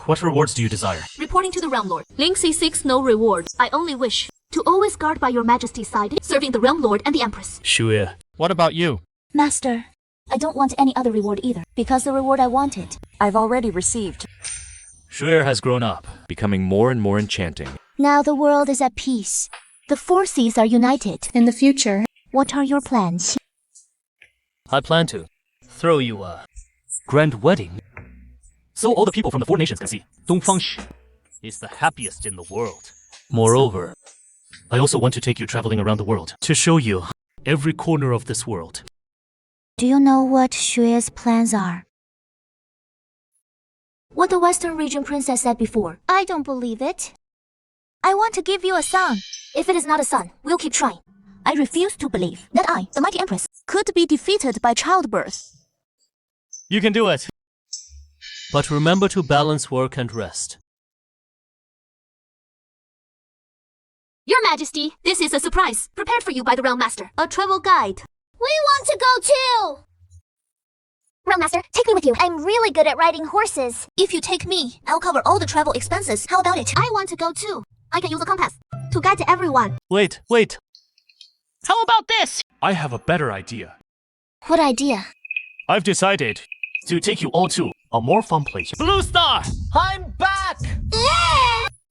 What rewards do you desire? Reporting to the Realm Lord. Lingxi seeks no reward. I only wish to always guard by your majesty's side, serving the Realm Lord and the Empress. Shuya. What about you? Master, I don't want any other reward either, because the reward I wanted, I've already received. Shuya has grown up, becoming more and more enchanting. Now the world is at peace. The 4 seas are united. In the future, what are your plans? I plan to throw you a grand wedding, so all the people from the 4 nations can see Dongfangshi is the happiest in the world. Moreover, I also want to take you traveling around the world to show you every corner of this world. Do you know what Xue's plans are? What the Western Region Princess said before. I don't believe it. I want to give you a son. If it is not a son, we'll keep trying. I refuse to believe that I, the mighty Empress, Could be defeated by childbirth. You can do it. But remember to balance work and rest. Your Majesty, this is a surprise, prepared for you by the Realm Master. A travel guide. We want to go too! Realm Master, take me with you. I'm really good at riding horses. If you take me, I'll cover all the travel expenses. How about it? I want to go too. I can use a compass to guide everyone. Wait. How about this? I have a better idea. What idea? I've decided to take you all to a more fun place. Blue Star, I'm back! Yeah!